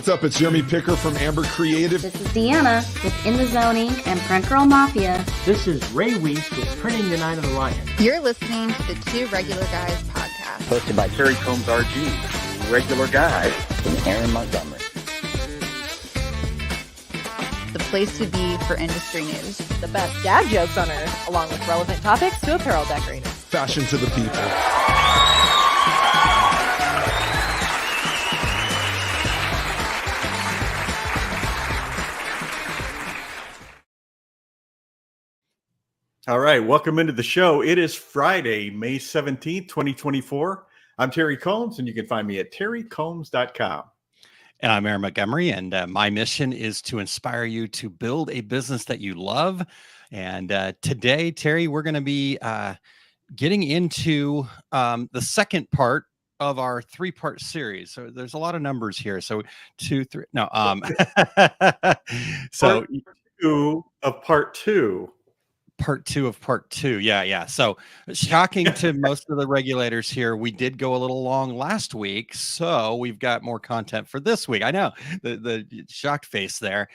what's up? It's Jeremy Picker from Amber Creative. This is Deanna with In the Zoning and Print Girl Mafia. This is Ray Weiss with Printing United Alliance. You're listening to the Two Regular Guys podcast. Hosted by Terry Combs RG, Regular Guy, and Aaron Montgomery. The place to be for industry news. The best dad jokes on earth, along with relevant topics to apparel decorators. Fashion to the people. All right, welcome into the show. It is Friday, May 17th, 2024. I'm Terry Combs, and you can find me at terrycombs.com. And I'm Aaron Montgomery, and my mission is to inspire you to build a business that you love. And today, Terry, we're going to be getting into the second part of our three-part series. So there's a lot of numbers here. So So part two. Part two of part two. Yeah. So shocking to most of the regulators here, we did go a little long last week. So we've got more content for this week. I know the shocked face there.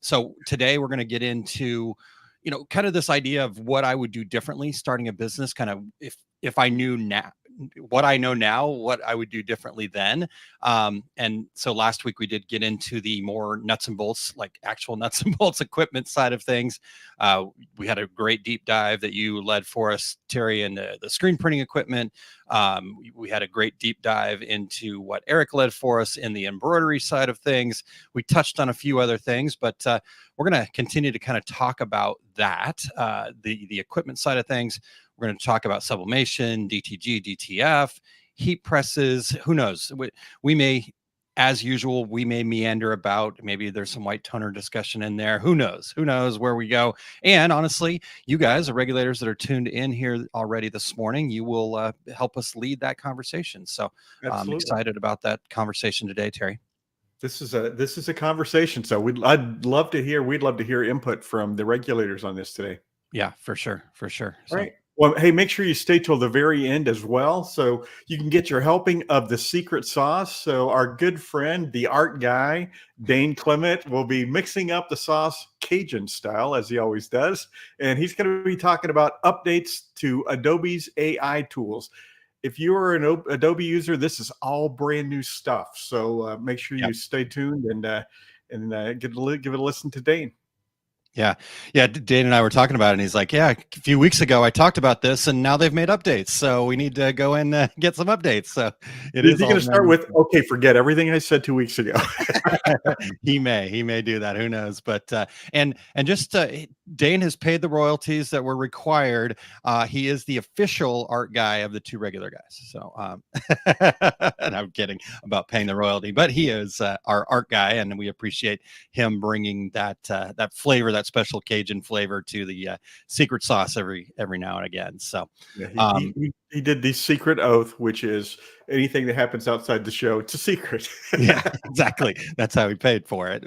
So today we're going to get into, kind of this idea of what I would do differently starting a business, kind of if I knew now what I know now, what I would do differently then. And so last week we did get into the more nuts and bolts, like actual nuts and bolts equipment side of things. We had a great deep dive that you led for us, Terry, and the screen printing equipment. We had a great deep dive into what Eric led for us in the embroidery side of things. We touched on a few other things, but we're going to continue to kind of talk about that, the equipment side of things. We're going to talk about sublimation, DTG, DTF, heat presses. Who knows? We may, as usual, we may meander about. Maybe there's some white toner discussion in there. Who knows? Who knows where we go? And honestly, you guys, the regulators that are tuned in here already this morning, you will help us lead that conversation. So I'm excited about that conversation today, Terry. This is a conversation. So we'd love to hear input from the regulators on this today. Yeah, for sure. So. All right. Well, hey, make sure you stay till the very end as well, so you can get your helping of the secret sauce. So our good friend, the art guy, Dane Clement, will be mixing up the sauce Cajun style, as he always does. And he's going to be talking about updates to Adobe's AI tools. If you're an Adobe user, this is all brand new stuff. So make sure you stay tuned and give it a listen to Dane. Yeah. Dane and I were talking about it, and he's like, a few weeks ago I talked about this, and now they've made updates. So we need to go and get some updates. So is he going to start with, okay, forget everything I said 2 weeks ago? He may do that. Who knows? But and just Dane has paid the royalties that were required. He is the official art guy of the Two Regular Guys. So and I'm kidding about paying the royalty, but he is our art guy, and we appreciate him bringing that flavor, that special Cajun flavor to the secret sauce every now and again. So he did the secret oath, which is anything that happens outside the show, it's a secret. Yeah, exactly. That's how he paid for it.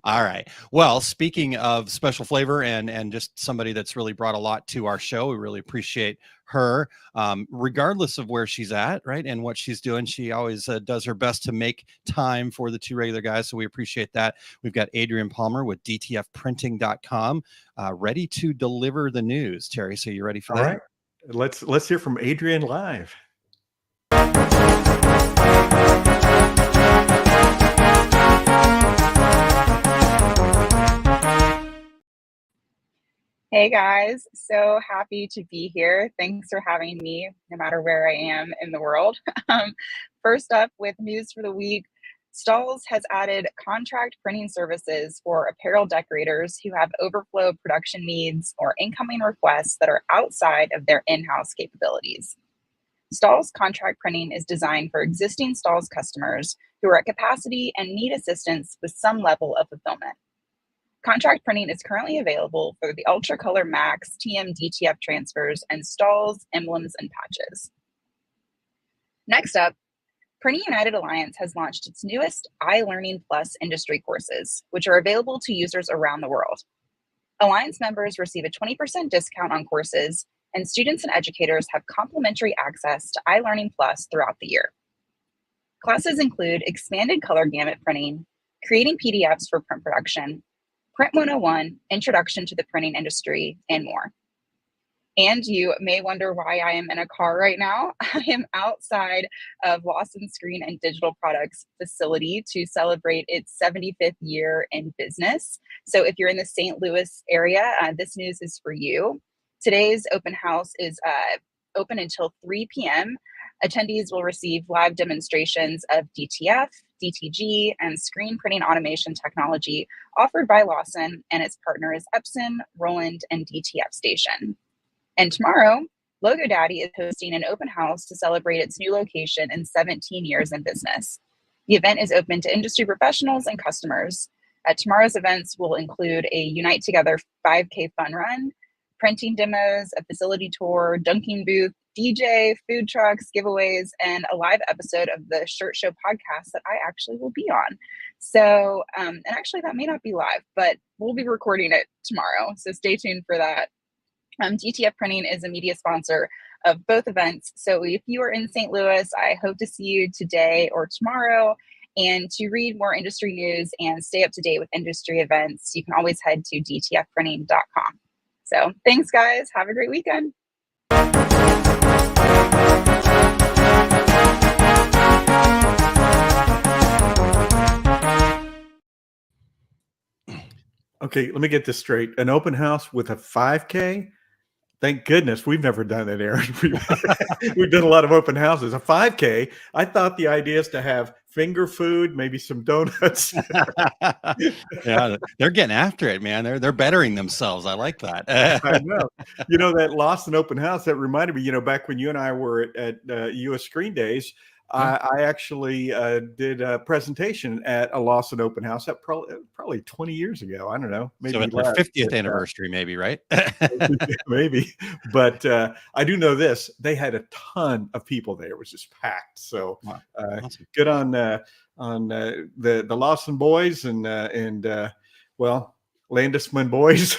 All right. Well, speaking of special flavor and just somebody that's really brought a lot to our show, we really appreciate her, regardless of where she's at, right, and what she's doing. She always does her best to make time for the Two Regular Guys, so we appreciate that. We've got Adrian Palmer with DTFprinting.com ready to deliver the news. Terry, so you ready for that? All right. Let's hear from Adrian live. Hey guys, so happy to be here. Thanks for having me, no matter where I am in the world. First up with news for the week, Stahls has added contract printing services for apparel decorators who have overflow production needs or incoming requests that are outside of their in-house capabilities. Stahls contract printing is designed for existing Stahls customers who are at capacity and need assistance with some level of fulfillment. Contract printing is currently available for the Ultracolor Max TM DTF transfers and Stahls emblems and patches. Next up, Printing United Alliance has launched its newest iLearning Plus industry courses, which are available to users around the world. Alliance members receive a 20% discount on courses, and students and educators have complimentary access to iLearning Plus throughout the year. Classes include expanded color gamut printing, creating PDFs for print production, Print 101, Introduction to the Printing Industry, and more. And you may wonder why I am in a car right now. I am outside of Lawson Screen and Digital Products facility to celebrate its 75th year in business. So if you're in the St. Louis area, this news is for you. Today's open house is open until 3 p.m. Attendees will receive live demonstrations of DTF, DTG, and screen printing automation technology offered by Lawson and its partners Epson, Roland, and DTF Station. And tomorrow, Logo Daddy is hosting an open house to celebrate its new location in 17 years in business. The event is open to industry professionals and customers. Tomorrow's events will include a Unite Together 5K fun run, printing demos, a facility tour, dunking booth, DJ, food trucks, giveaways, and a live episode of the Shirt Show podcast that I actually will be on. So, and actually that may not be live, but we'll be recording it tomorrow. So stay tuned for that. DTF Printing is a media sponsor of both events. So if you are in St. Louis, I hope to see you today or tomorrow. And to read more industry news and stay up to date with industry events, you can always head to dtfprinting.com. So thanks, guys. Have a great weekend. Okay, let me get this straight. An open house with a 5K? Thank goodness we've never done that, Aaron. We've done a lot of open houses. A 5K, I thought the idea is to have finger food, maybe some donuts. Yeah, they're getting after it, man. They're bettering themselves. I like that. I know. You know, that Lawson open house, that reminded me, you know, back when you and I were at US Screen Days, I actually did a presentation at a Lawson open house that probably 20 years ago. I don't know. Maybe so at their 50th anniversary, maybe, right? Maybe. But I do know this. They had a ton of people there. It was just packed. So Awesome. good on the Lawson boys and well, Landisman boys.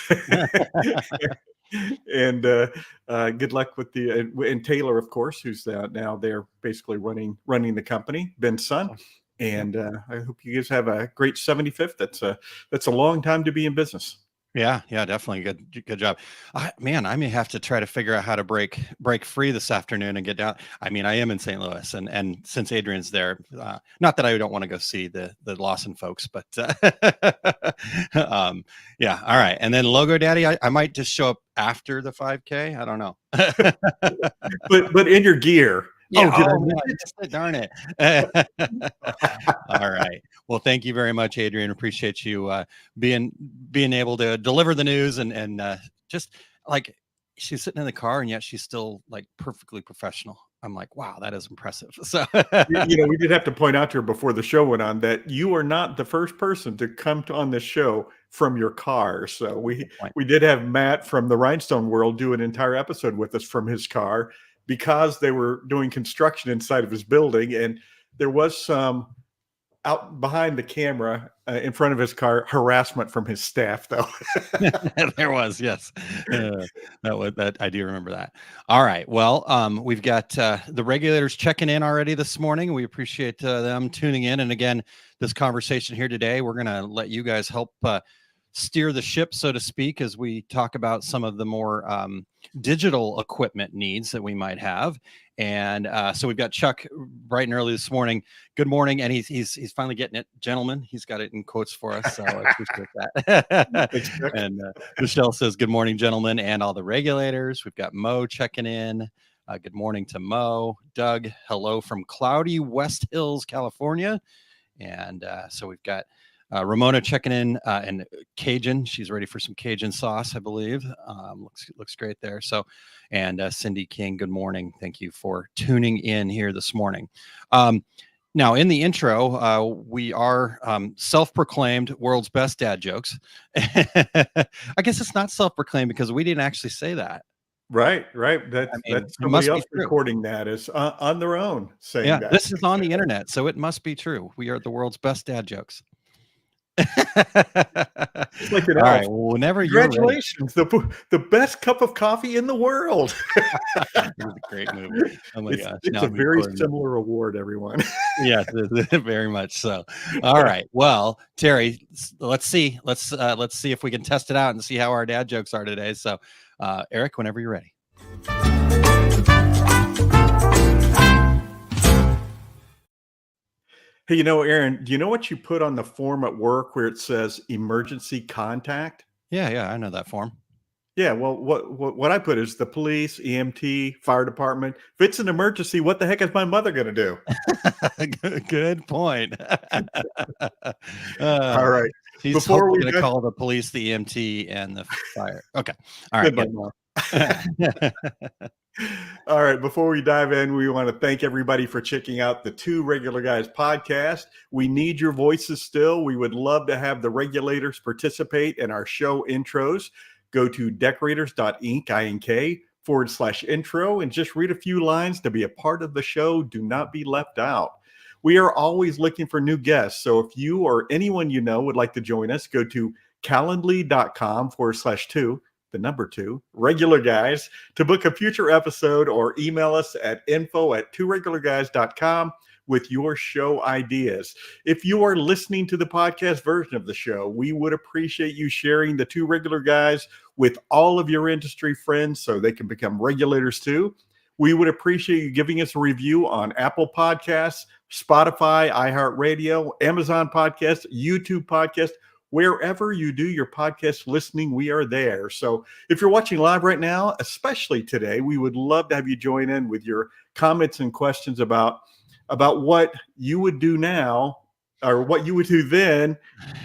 And good luck with and Taylor, of course, who's now they're basically running the company, Ben's son. And I hope you guys have a great 75th. That's a long time to be in business. Yeah, definitely. Good job. Man, I may have to try to figure out how to break free this afternoon and get down. I mean, I am in St. Louis, and since Adrian's there, not that I don't want to go see the Lawson folks, but yeah. All right. And then Logo Daddy, I might just show up after the 5K. I don't know. but in your gear. Yeah, darn it. All right. Well, thank you very much, Adrian. Appreciate you being able to deliver the news and just like she's sitting in the car and yet she's still like perfectly professional. I'm like, wow, that is impressive. So you know, we did have to point out to her before the show went on that you are not the first person to come on this show from your car. So we did have Matt from the Rhinestone World do an entire episode with us from his car, because they were doing construction inside of his building, and there was some out behind the camera in front of his car harassment from his staff, though. There was, yes. That I do remember that. All right. Well, we've got the regulators checking in already this morning. We appreciate them tuning in. And again, this conversation here today, we're going to let you guys help steer the ship, so to speak, as we talk about some of the more digital equipment needs that we might have. And so we've got Chuck bright and early this morning. Good morning. And he's finally getting it, gentlemen. He's got it in quotes for us. So I appreciate that. And Michelle says, good morning, gentlemen, and all the regulators. We've got Mo checking in. Good morning to Mo. Doug, hello from cloudy West Hills, California. And so we've got Ramona checking in, and Cajun. She's ready for some Cajun sauce, I believe. Looks great there. So, and Cindy King, good morning. Thank you for tuning in here this morning. Now, in the intro, we are self-proclaimed world's best dad jokes. I guess it's not self-proclaimed because we didn't actually say that. Right. That's somebody else recording that is on their own saying that. This is on the internet, so it must be true. We are the world's best dad jokes. Like all right, whenever congratulations, the best cup of coffee in the world. It was a great movie. Oh my gosh. It's a very similar award, everyone. Yeah, very much so. All right. Well, Terry, let's see. Let's see if we can test it out and see how our dad jokes are today. So, Eric, whenever you're ready. Hey, Aaron, do you know what you put on the form at work where it says emergency contact? Yeah, I know that form. Yeah, well, what I put is the police, EMT, fire department. If it's an emergency, what the heck is my mother going to do? Good point. All right. He's Before we going to call the police, the EMT, and the fire. Okay. All right. All right. Before we dive in, we want to thank everybody for checking out the Two Regular Guys podcast. We need your voices still. We would love to have the regulators participate in our show intros. Go to decorators.ink/intro and just read a few lines to be a part of the show. Do not be left out. We are always looking for new guests. So if you or anyone you know would like to join us, go to calendly.com/2, the number 2, regular guys, to book a future episode, or email us at info@tworegularguys.com with your show ideas. If you are listening to the podcast version of the show, we would appreciate you sharing the Two Regular Guys with all of your industry friends so they can become regulators too. We would appreciate you giving us a review on Apple Podcasts, Spotify, iHeartRadio, Amazon Podcasts, YouTube Podcasts. Wherever you do your podcast listening, we are there. So if you're watching live right now, especially today, we would love to have you join in with your comments and questions about what you would do now, or what you would do then,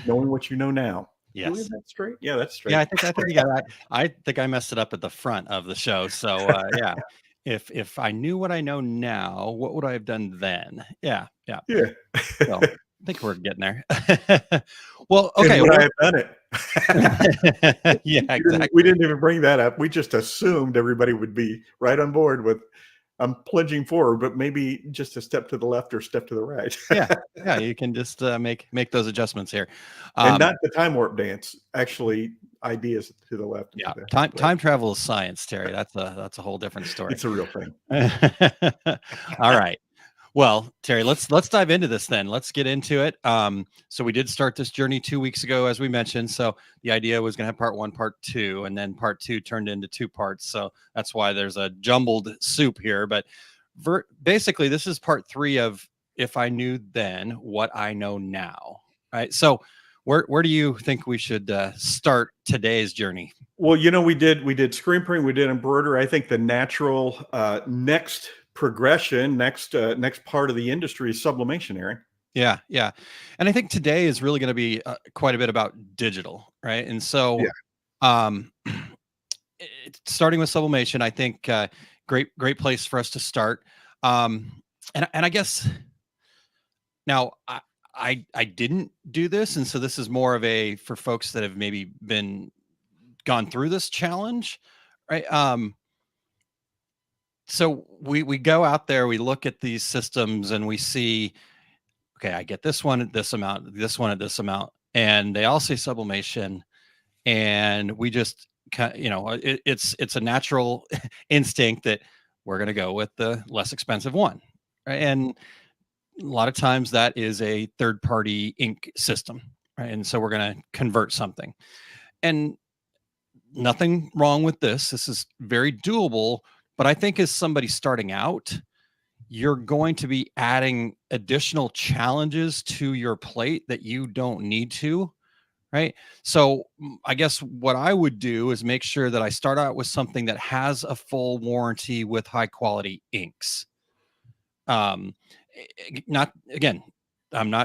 knowing what you know now. Yes. Is that straight? Yeah, that's straight. Yeah, I think you got that. I think I messed it up at the front of the show. So yeah. If I knew what I know now, what would I have done then? Yeah. Yeah. So, I think we're getting there. Well, okay. Would I have done it? Yeah, exactly. We didn't even bring that up. We just assumed everybody would be right on board with I'm plunging forward, but maybe just a step to the left or step to the right. Yeah, you can just make those adjustments here. And not the time warp dance, actually ideas to the left. Yeah, time travel is science, Terry. That's a whole different story. It's a real thing. All right. Well, Terry, let's dive into this then. Let's get into it. So we did start this journey 2 weeks ago, as we mentioned. So the idea was going to have part 1, part 2, and then part 2 turned into 2 parts. So that's why there's a jumbled soup here. But basically, this is part 3 of If I Knew Then, What I Know Now. Right. So where do you think we should start today's journey? Well, we did screen printing, we did embroidery. I think the natural next progression, next part of the industry is sublimation, Aaron. Yeah. And I think today is really going to be quite a bit about digital, right? And so starting with sublimation, I think great place for us to start. And I guess now I didn't do this, and so this is more of a for folks that have maybe gone through this challenge, right? So we go out there, we look at these systems, and we see, okay, I get this one at this amount, this one at this amount, and they all say sublimation, and we just it's a natural instinct that we're going to go with the less expensive one, right? And a lot of times that is a third-party ink system, right? And so we're going to convert something, and nothing wrong with this. This is very doable. But I think as somebody starting out, you're going to be adding additional challenges to your plate that you don't need to, right? So I guess what I would do is make sure that I start out with something that has a full warranty with high quality inks. I'm not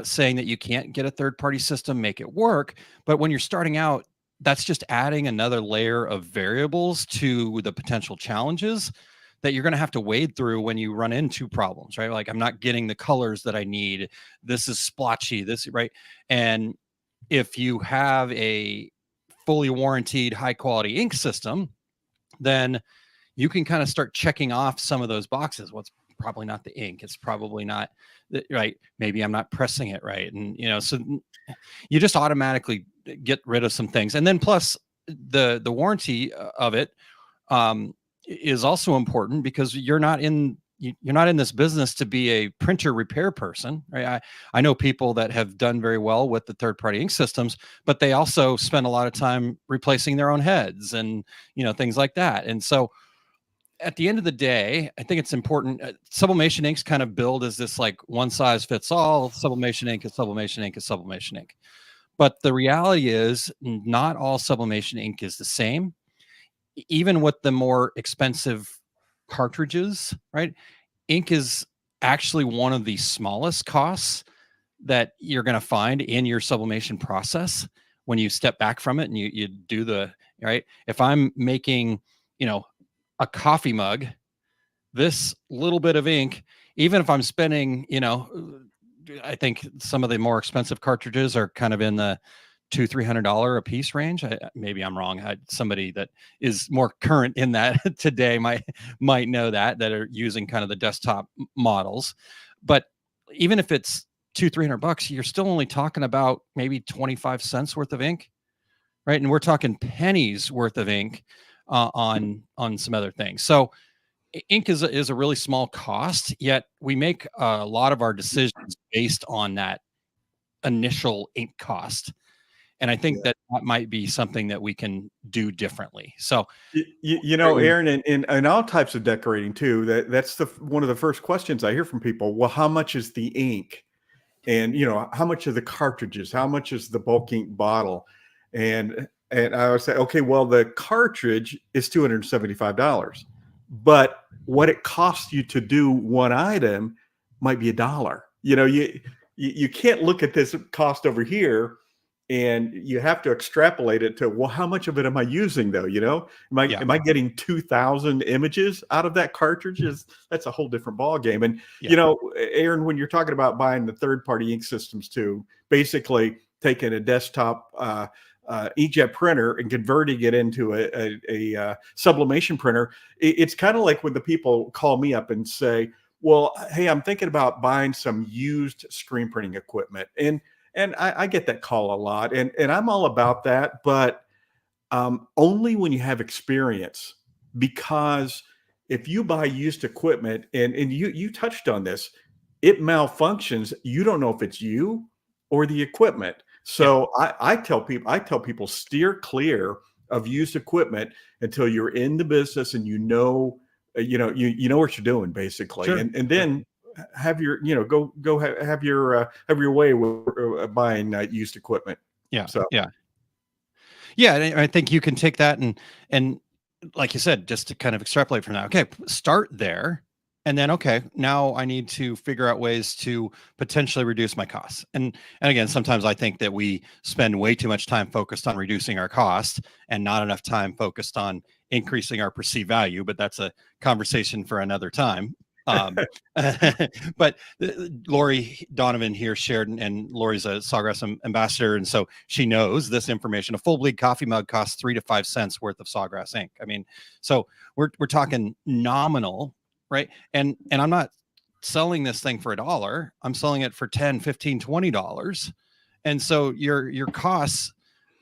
saying that you can't get a third-party system, make it work, but when you're starting out, that's just adding another layer of variables to the potential challenges that you're going to have to wade through when you run into problems, right? Like, I'm not getting the colors that I need. This is splotchy, right? And if you have a fully warranted high quality ink system, then you can kind of start checking off some of those boxes. What's probably not the ink. It's probably not right. Maybe I'm not pressing it right. And, so you just automatically get rid of some things. And then plus the warranty of it is also important because you're not in you're not in this business to be a printer repair person, right? I know people that have done very well with the third-party ink systems, but they also spend a lot of time replacing their own heads and, things like that. And so at the end of the day, I think it's important. Sublimation inks kind of build as this like one size fits all. Sublimation ink is sublimation ink is sublimation ink. But the reality is not all sublimation ink is the same. Even with the more expensive cartridges, right? Ink is actually one of the smallest costs that you're going to find in your sublimation process when you step back from it and you do the right. If I'm making, a coffee mug, this little bit of ink, even if I'm spending, I think some of the more expensive cartridges are kind of in the $200-$300 a piece range. Maybe I'm wrong. Somebody that is more current in that today might know that are using kind of the desktop models. But even if it's $200-$300, you're still only talking about maybe 25 cents worth of ink, right? And we're talking pennies worth of ink on some other things. So ink is a really small cost, yet we make a lot of our decisions based on that initial ink cost. And I think that might be something that we can do differently. So, Aaron, in all types of decorating too, that's one of the first questions I hear from people. Well, how much is the ink? And, how much are the cartridges? How much is the bulk ink bottle? And I would say, okay, well, the cartridge is $275, but what it costs you to do one item might be $1. You can't look at this cost over here, and you have to extrapolate it to, well, how much of it am I using though? Am I getting 2,000 images out of that cartridge? That's a whole different ball game. And Aaron, when you're talking about buying the third-party ink systems too, basically taking a desktop inkjet printer and converting it into a sublimation printer, it's kind of like when the people call me up and say, well, hey, I'm thinking about buying some used screen printing equipment. And I get that call a lot, and I'm all about that, but only when you have experience. Because if you buy used equipment, and you touched on this, it malfunctions. You don't know if it's you or the equipment. So I tell people steer clear of used equipment until you're in the business and you know what you're doing, basically. Sure. And then have your go have your way with buying used equipment. And I think you can take that and like you said, just to kind of extrapolate from that. Okay, start there, and then now I need to figure out ways to potentially reduce my costs. And again, sometimes I think that we spend way too much time focused on reducing our cost and not enough time focused on increasing our perceived value. But that's a conversation for another time. But Lori Donovan here shared, and Lori's a Sawgrass ambassador, and so she knows this information. A full bleed coffee mug costs 3 to 5 cents worth of Sawgrass ink. I mean, so we're talking nominal, right? And I'm not selling this thing for $1. I'm selling it for $10, $15, $20. And so your costs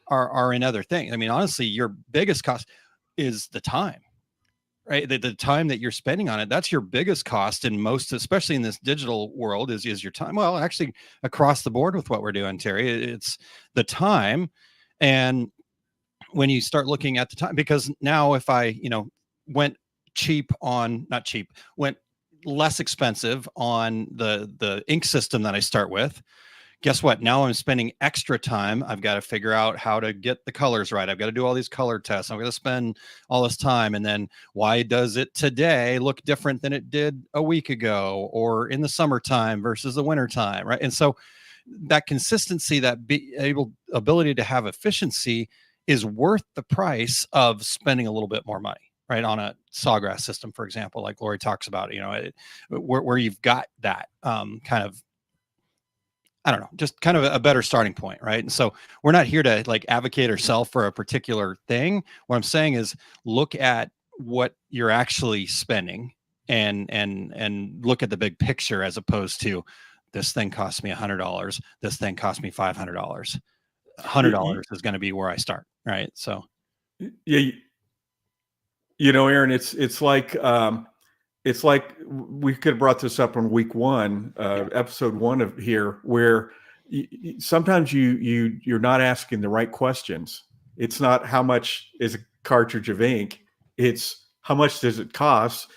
are in other things. I mean, honestly, your biggest cost is the time. Right. The time that you're spending on it, that's your biggest cost in most, especially in this digital world, is your time. Well, actually across the board with what we're doing, Terry, it's the time. And when you start looking at the time, because now if I, went less expensive on the ink system that I start with, guess what? Now I'm spending extra time. I've got to figure out how to get the colors right. I've got to do all these color tests. I'm going to spend all this time. And then why does it today look different than it did a week ago or in the summertime versus the wintertime, right? And so that consistency, that ability to have efficiency is worth the price of spending a little bit more money, right? On a Sawgrass system, for example, like Lori talks about, where you've got that kind of, I don't know, just kind of a better starting point, right? And so we're not here to like advocate or sell for a particular thing. What I'm saying is look at what you're actually spending and look at the big picture, as opposed to this thing cost me $100. This thing cost me $500. $100 is going to be where I start, right? So Aaron, it's like it's like we could have brought this up on week one, episode one of here, where sometimes you're not asking the right questions. It's not how much is a cartridge of ink, it's how much does it cost.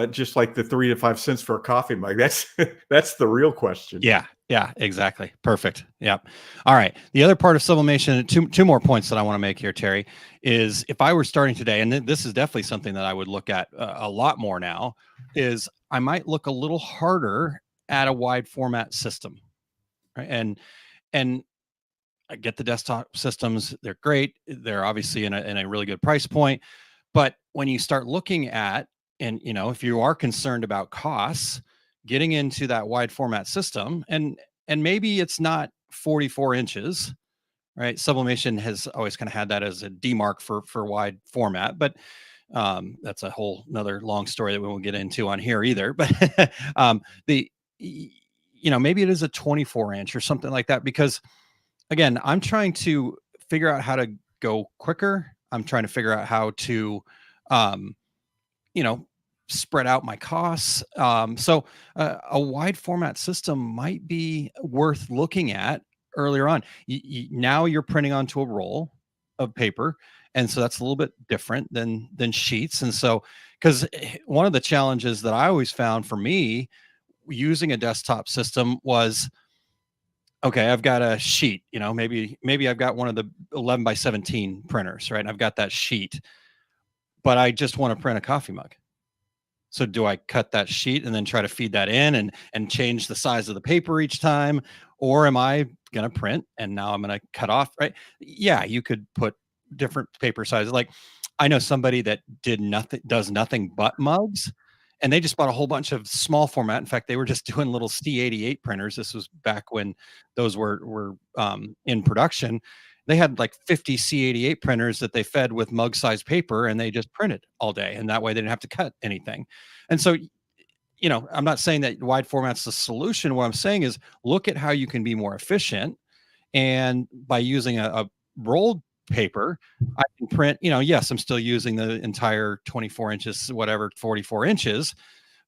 Just like the 3 to 5 cents for a coffee mug. That's the real question. Yeah, exactly. Perfect. Yep. All right. The other part of sublimation, two more points that I want to make here, Terry, is if I were starting today, and this is definitely something that I would look at a lot more now, is I might look a little harder at a wide format system, right? And I get the desktop systems; they're great. They're obviously in a really good price point, but when you start looking at, and if you are concerned about costs, getting into that wide format system, and maybe it's not 44 inches, right? Sublimation has always kind of had that as a demarc for wide format, but that's a whole another long story that we won't get into on here either. But maybe it is a 24 inch or something like that, because again, I'm trying to figure out how to go quicker. I'm trying to figure out how to spread out my costs. So a wide format system might be worth looking at earlier on. Now you're printing onto a roll of paper. And so that's a little bit different than sheets. And so, because one of the challenges that I always found for me using a desktop system was, okay, I've got a sheet, maybe I've got one of the 11 by 17 printers, right? And I've got that sheet, but I just want to print a coffee mug. So do I cut that sheet and then try to feed that in and change the size of the paper each time? Or am I going to print and now I'm going to cut off, right? Yeah, you could put different paper sizes. Like I know somebody that does nothing but mugs, and they just bought a whole bunch of small format. In fact, they were just doing little C88 printers. This was back when those were in production. They had like 50 C88 printers that they fed with mug size paper, and they just printed all day. And that way they didn't have to cut anything. And so, I'm not saying that wide format's the solution. What I'm saying is look at how you can be more efficient. And by using a rolled paper, I can print, yes, I'm still using the entire 24 inches, whatever, 44 inches.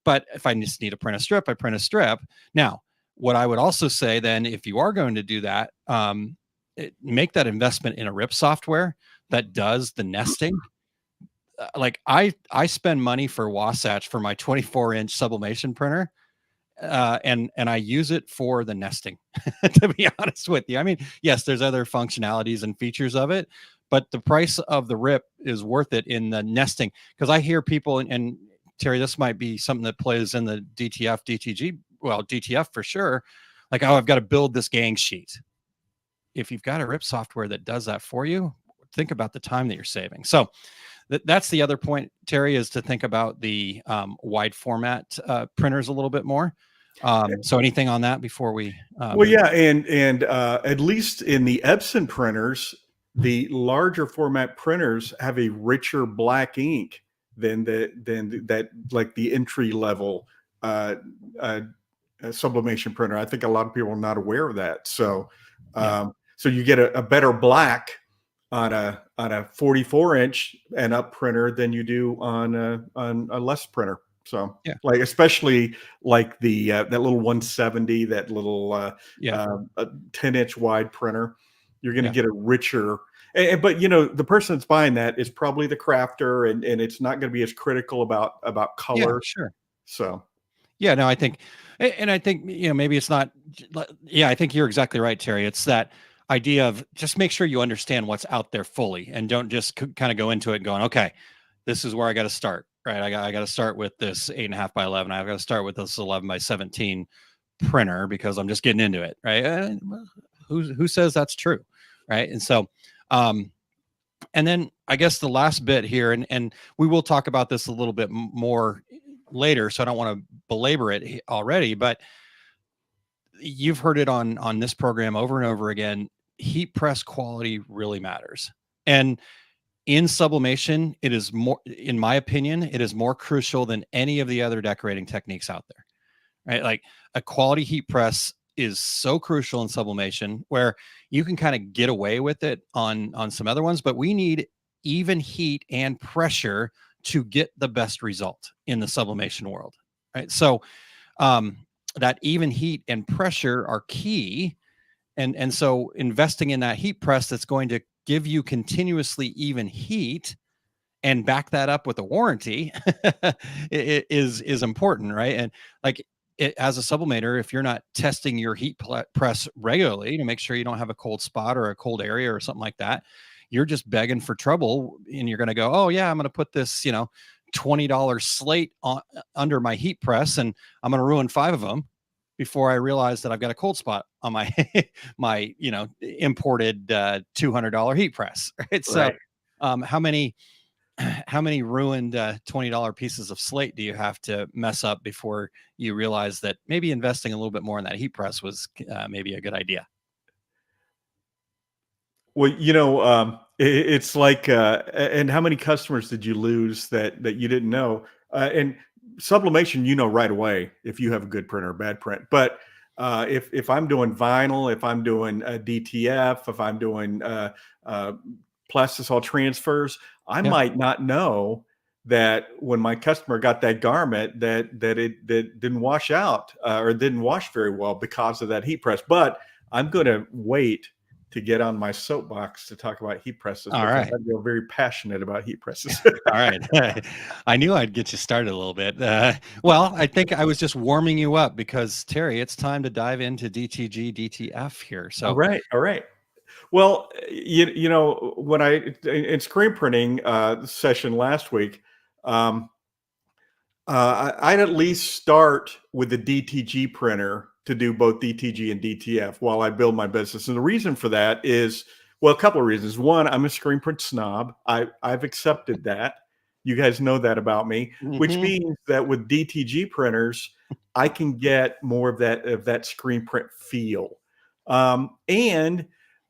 But if I just need to print a strip, I print a strip. Now, what I would also say then, if you are going to do that, make that investment in a RIP software that does the nesting. Like I spend money for Wasatch for my 24-inch sublimation printer, and I use it for the nesting. To be honest with you, I mean, yes, there's other functionalities and features of it, but the price of the RIP is worth it in the nesting. Because I hear people, and Terry, this might be something that plays in the DTF, DTG, well, DTF for sure. Like, oh, I've got to build this gang sheet. If you've got a RIP software that does that for you, think about the time that you're saving. So that's the other point, Terry, is to think about the wide format printers a little bit more. So anything on that before we? And at least in the Epson printers, the larger format printers have a richer black ink than that like the entry level sublimation printer. I think a lot of people are not aware of that. So. So you get a better black on a 44-inch and up printer than you do on a less printer. So like especially like the that little 170, that little 10-inch wide printer, you're going to get a richer. But the person that's buying that is probably the crafter, and it's not going to be as critical about color. Yeah, sure. So. Yeah, no, I think maybe it's not. Yeah, I think you're exactly right, Terry. It's that idea of just make sure you understand what's out there fully, and don't just kind of go into it going, okay, this is where I got to start, right? I got to start with this 8.5 by 11. I've got to start with this 11 by 17 printer because I'm just getting into it, right? Who says that's true, right? And so, and then I guess the last bit here, and we will talk about this a little bit more later, so I don't want to belabor it already, but you've heard it on this program over and over again. Heat press quality really matters. And in sublimation, it is more, in my opinion, it is more crucial than any of the other decorating techniques out there, right? Like a quality heat press is so crucial in sublimation, where you can kind of get away with it on some other ones, but we need even heat and pressure to get the best result in the sublimation world, right? So that even heat and pressure are key. And so investing in that heat press that's going to give you continuously even heat and back that up with a warranty is important, right? And like as a sublimator, if you're not testing your heat press regularly to make sure you don't have a cold spot or a cold area or something like that, you're just begging for trouble. And you're going to go, oh yeah, I'm going to put this, $20 slate under my heat press, and I'm going to ruin 5 of them before I realize that I've got a cold spot on my my imported $200 heat press. Right? So how many ruined $20 pieces of slate do you have to mess up before you realize that maybe investing a little bit more in that heat press was maybe a good idea? Well, it's like, and how many customers did you lose that you didn't know? And sublimation, right away if you have a good print or a bad print. But if I'm doing vinyl, if I'm doing DTF, if I'm doing plastisol transfers, I might not know that when my customer got that garment that it didn't wash out or didn't wash very well because of that heat press. But I'm going to wait to get on my soapbox to talk about heat presses. All right. I feel very passionate about heat presses. All right. I knew I'd get you started a little bit. Well, I think I was just warming you up because, Terry, it's time to dive into DTG, DTF here. So, All right. Well, when in screen printing session last week, I'd at least start with the DTG printer to do both DTG and DTF while I build my business. And the reason for that is, well, a couple of reasons. One, I'm a screen print snob. I've accepted that. You guys know that about me, which means that with DTG printers, I can get more of that screen print feel. And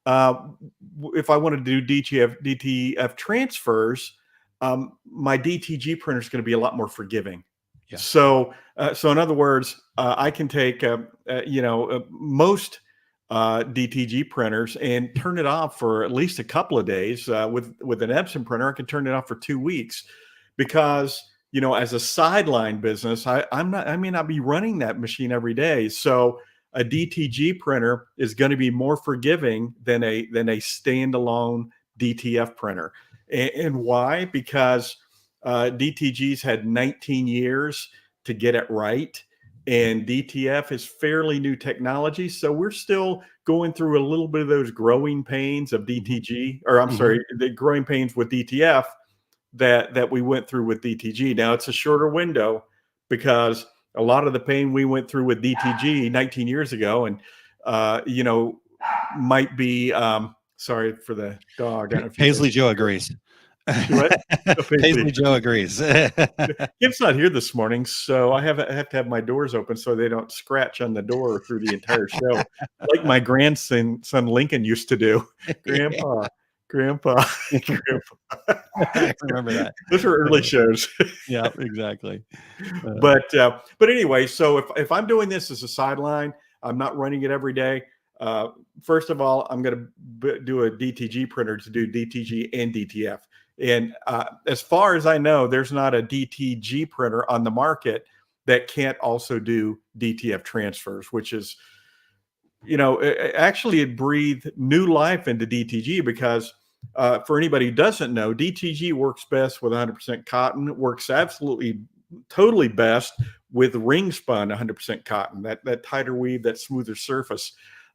if I want to do DTF transfers, my DTG printer is going to be a lot more forgiving. Yeah. So in other words, I can take most DTG printers and turn it off for at least a couple of days. With an Epson printer, I can turn it off for 2 weeks because as a sideline business, I may not be running that machine every day. So a DTG printer is going to be more forgiving than a standalone DTF printer. And why? Because DTG's had 19 years to get it right, and DTF is fairly new technology. So we're still going through a little bit of those growing pains of DTG, or I'm sorry, the growing pains with DTF that we went through with DTG. Now it's a shorter window because a lot of the pain we went through with DTG 19 years ago, and might be sorry for the dog. Paisley Joe agrees. Paisley Joe agrees. Kim's not here this morning, so I have to have my doors open so they don't scratch on the door through the entire show, like my grandson Lincoln used to do. Grandpa. I remember that. Those were early shows. Yeah, exactly. But anyway, so if I'm doing this as a sideline, I'm not running it every day. First of all, I'm going to do a DTG printer to do DTG and DTF. And as far as I know, there's not a DTG printer on the market that can't also do DTF transfers, which is, actually it breathed new life into DTG because for anybody who doesn't know, DTG works best with 100% cotton. It works absolutely, totally best with ring spun 100% cotton, that tighter weave, that smoother surface.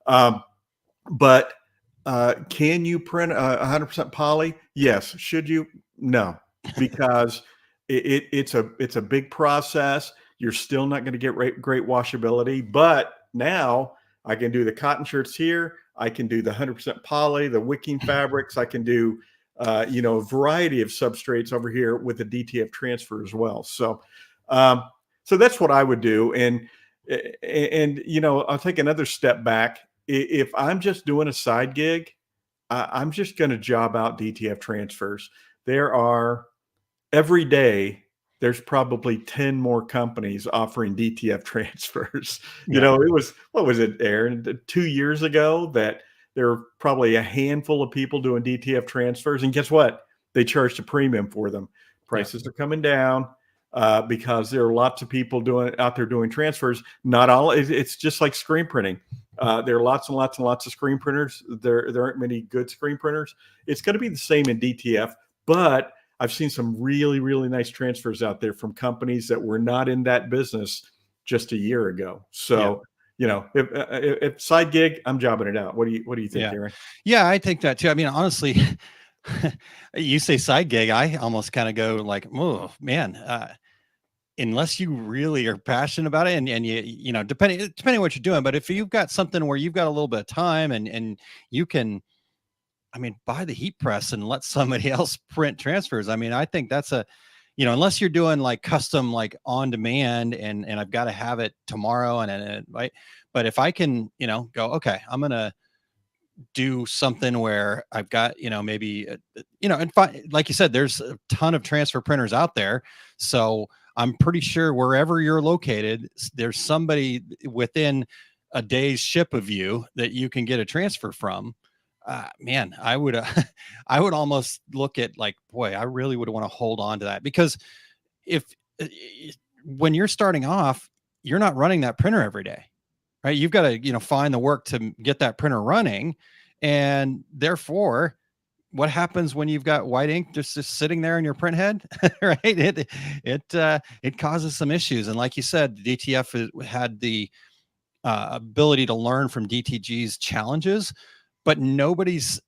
But can you print 100% poly? Yes. Should you? No, because it's a big process. You're still not going to get great washability. But now I can do the cotton shirts here. I can do the 100% poly, the wicking fabrics. I can do a variety of substrates over here with the DTF transfer as well. So that's what I would do. And I'll take another step back. If I'm just doing a side gig, I'm just going to job out DTF transfers. There are every day, there's probably 10 more companies offering DTF transfers. Yeah. It was, what was it, Aaron, 2 years ago that there were probably a handful of people doing DTF transfers. And guess what? They charged a premium for them Prices are coming down because there are lots of people out there doing transfers. Not all. It's just like screen printing. There are lots and lots and lots of screen printers. There aren't many good screen printers. It's going to be the same in DTF, but I've seen some really, really nice transfers out there from companies that were not in that business just a year ago. So, if side gig, I'm jobbing it out. What do you think, Aaron? Yeah, I think that too. I mean, honestly, you say side gig, I almost kind of go like, oh man, unless you really are passionate about it and you know, depending on what you're doing, but if you've got something where you've got a little bit of time and you can, I mean, buy the heat press and let somebody else print transfers. I mean, I think that's unless you're doing like custom, like on demand and I've got to have it tomorrow and right. But if I can, go, okay, I'm going to do something where I've got, maybe, like you said, there's a ton of transfer printers out there. So I'm pretty sure wherever you're located, there's somebody within a day's ship of you that you can get a transfer from. Man, I would almost look at like, boy, I really would want to hold on to that, because when you're starting off, you're not running that printer every day, right? You've got to, find the work to get that printer running. And therefore, what happens when you've got white ink just sitting there in your print head, right? It causes some issues. And like you said, DTF had the ability to learn from DTG's challenges, but nobody's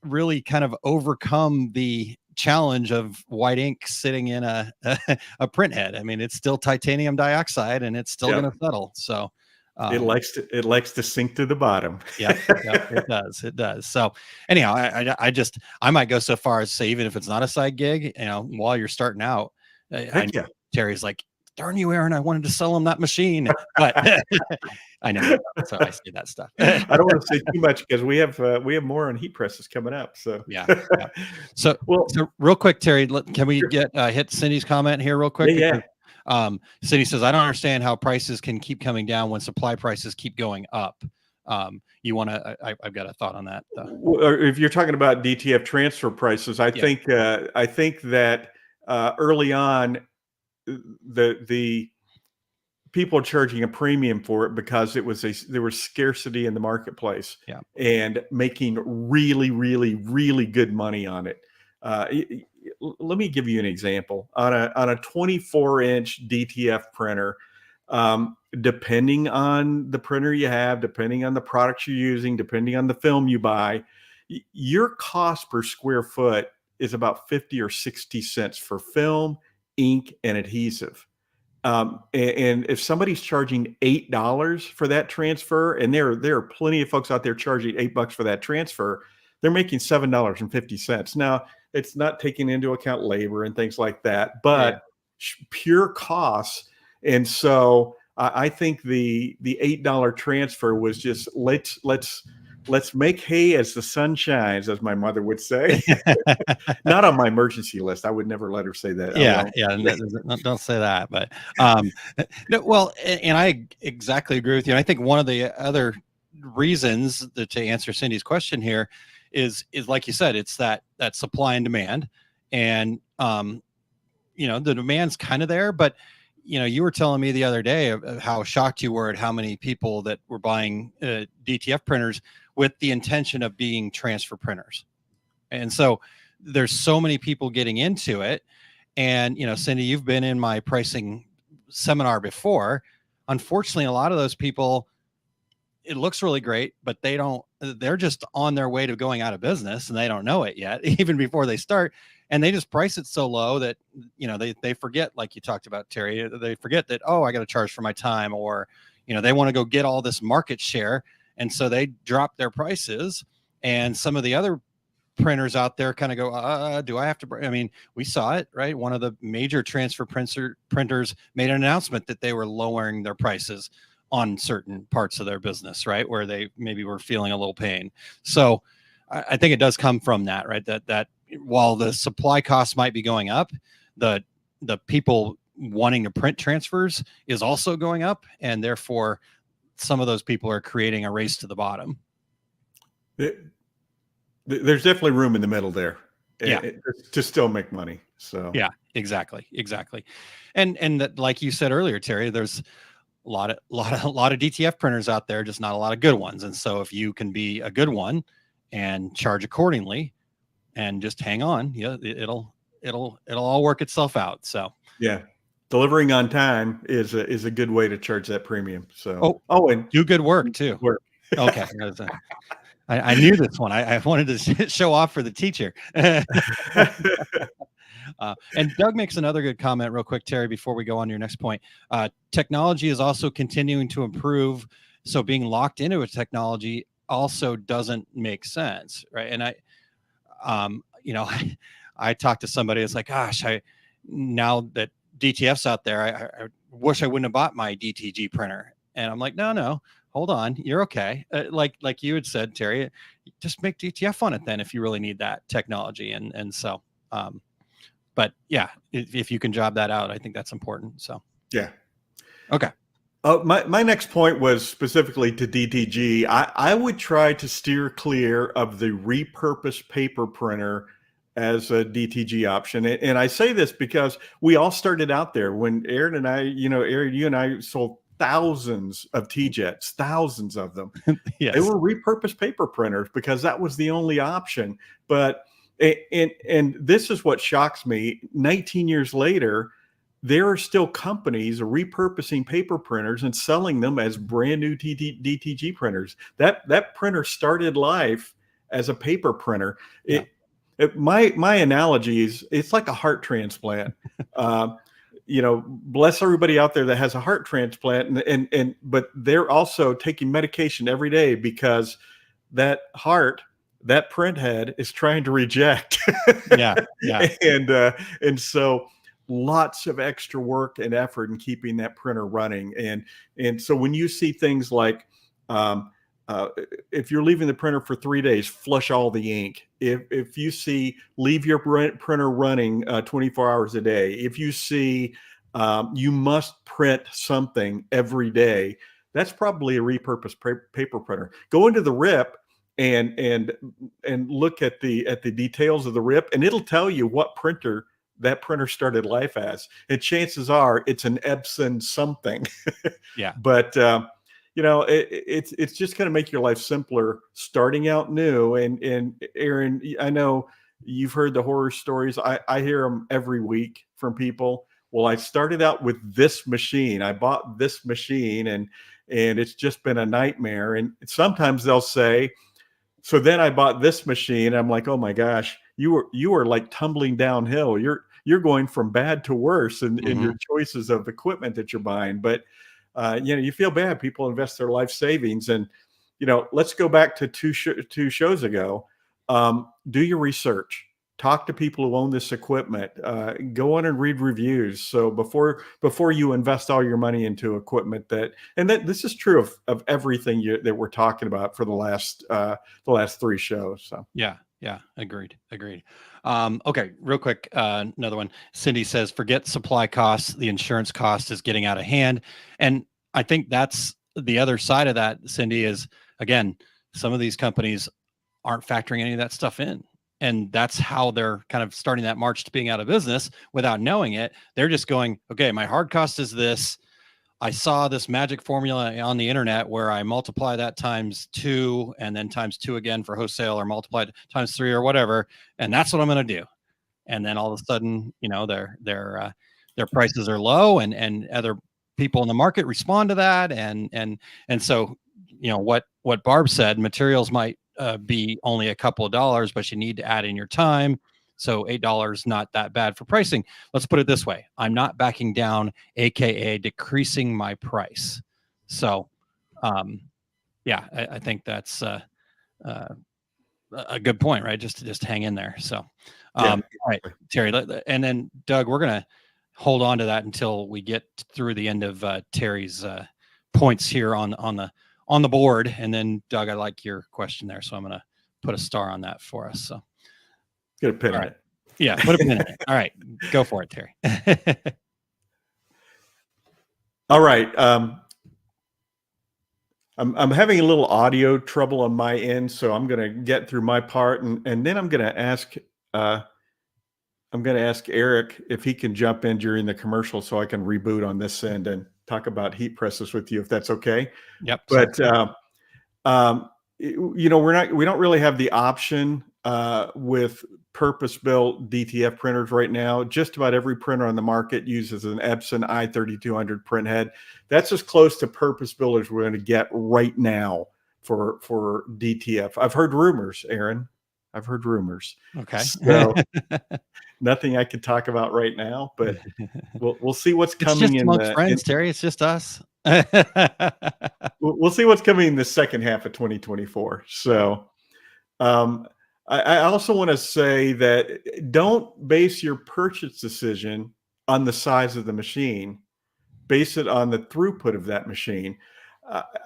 really kind of overcome the challenge of white ink sitting in a print head. I mean, it's still titanium dioxide and it's still going to settle. So it likes to sink to the bottom. It does. So anyhow, I might go so far as to say, even if it's not a side gig, while you're starting out, Terry's like, darn you, Aaron, I wanted to sell him that machine, but I know. So I say that stuff. I don't want to say too much because we have more on heat presses coming up. So yeah. So real quick, Terry, can we get hit Cindy's comment here real quick? Yeah. Cindy says, I don't understand how prices can keep coming down when supply prices keep going up. You want to? I've got a thought on that. Or if you're talking about DTF transfer prices, I think that early on, the people are charging a premium for it because there was scarcity in the marketplace, and making really, really, really good money on it. Let me give you an example. On a 24-inch DTF printer, depending on the printer you have, depending on the products you're using, depending on the film you buy, your cost per square foot is about 50 or 60 cents for film, ink, and adhesive. And if somebody's charging $8 for that transfer, and there are plenty of folks out there charging $8 for that transfer, they're making $7.50. Now, it's not taking into account labor and things like that, but pure costs. And so I think the $8 transfer was just let's make hay as the sun shines, as my mother would say. Not on my emergency list. I would never let her say that. Don't say that. But no, well, and I exactly agree with you. And I think one of the other reasons to answer Cindy's question here is like you said, it's that supply and demand, and the demand's kind of there, but you were telling me the other day of how shocked you were at how many people that were buying DTF printers with the intention of being transfer printers. And so there's so many people getting into it. And, Cindy, you've been in my pricing seminar before. Unfortunately, a lot of those people, it looks really great, but they're just on their way to going out of business and they don't know it yet, even before they start. And they just price it so low that, they forget, like you talked about, Terry, they forget that, I got to charge for my time, or, they want to go get all this market share. And so they drop their prices, and some of the other printers out there kind of go, do I have to? I mean, we saw it, right? One of the major transfer printers made an announcement that they were lowering their prices on certain parts of their business, right? Where they maybe were feeling a little pain. So I think it does come from that, right? That while the supply costs might be going up, the people wanting to print transfers is also going up, and therefore some of those people are creating a race to the bottom. There's definitely room in the middle there. Yeah. to still make money. So Yeah, exactly. And that, like you said earlier, Terry, there's a lot of DTF printers out there, just not a lot of good ones. And so if you can be a good one and charge accordingly and just hang on, it'll all work itself out. So yeah, delivering on time is a good way to charge that premium. So and do good work too. Okay. I knew this one. I wanted to show off for the teacher. And Doug makes another good comment real quick, Terry, before we go on to your next point. Technology is also continuing to improve. So being locked into a technology also doesn't make sense. Right. And I talked to somebody, it's like, gosh, now that DTF's out there, I wish I wouldn't have bought my DTG printer. And I'm like, no, hold on. You're okay. Like you had said, Terry, just make DTF on it then if you really need that technology. And so, but yeah, if you can job that out, I think that's important. So, yeah. Okay. My next point was specifically to DTG. I would try to steer clear of the repurposed paper printer as a DTG option. And I say this because we all started out there when Aaron and I, Aaron, you and I sold thousands of TJets, thousands of them. Yes. They were repurposed paper printers because that was the only option. But and this is what shocks me. 19 years later, there are still companies repurposing paper printers and selling them as brand new DTG printers. That printer started life as a paper printer. Yeah. My analogy is it's like a heart transplant. Bless everybody out there that has a heart transplant, but they're also taking medication every day because that print head is trying to reject. Yeah. And so lots of extra work and effort in keeping that printer running. And so when you see things like, if you're leaving the printer for 3 days, flush all the ink. If you see leave your printer running 24 hours a day, if you see you must print something every day, that's probably a repurposed paper printer. Go into the RIP and look at the details of the RIP, and it'll tell you what printer that printer started life as. And chances are it's an Epson something. Yeah. But it's just going to make your life simpler starting out new. And Aaron, I know you've heard the horror stories. I hear them every week from people. Well, I started out with this machine. I bought this machine and it's just been a nightmare. And sometimes they'll say, so then I bought this machine. I'm like, oh my gosh, you were like tumbling downhill. You're going from bad to worse in your choices of equipment that you're buying. But you feel bad. People invest their life savings, and let's go back to two shows ago. Do your research. Talk to people who own this equipment. Go on and read reviews. So before you invest all your money into equipment this is true of everything that we're talking about for the last 3 shows. So yeah, agreed. Okay, real quick, another one. Cindy says, forget supply costs. The insurance cost is getting out of hand. And I think that's the other side of that, Cindy, is, again, some of these companies aren't factoring any of that stuff in. And that's how they're kind of starting that march to being out of business without knowing it. They're just going, okay, my hard cost is this. I saw this magic formula on the internet where I multiply that times 2 and then times 2 again for wholesale, or multiplied times 3 or whatever. And that's what I'm going to do. And then all of a sudden, their prices are low and other people in the market respond to that. And so, what Barb said, materials might be only a couple of dollars, but you need to add in your time. So $8 not that bad for pricing. Let's put it this way. I'm not backing down, AKA decreasing my price. So, I think that's a good point, right? Just hang in there. So, all right, Terry, and then Doug, we're going to hold on to that until we get through the end of Terry's points here on the board. And then Doug, I like your question there. So I'm going to put a star on that for us. So. Get a pin in it. Yeah, put a pin in it. All right, go for it, Terry. All right. I'm having a little audio trouble on my end, so I'm going to get through my part, and then I'm going to ask I'm going to ask Eric if he can jump in during the commercial so I can reboot on this end and talk about heat presses with you, if that's okay. Yep. But we don't really have the option with purpose-built DTF printers right now. Just about every printer on the market uses an Epson i3200 print head. That's as close to purpose-built as we're going to get right now for DTF. I've heard rumors, Aaron. I've heard rumors. Okay. So nothing I can talk about right now, but we'll see what's coming. It's just amongst friends, Terry. It's just us. We'll see what's coming in the second half of 2024. So I also want to say that don't base your purchase decision on the size of the machine. Base it on the throughput of that machine.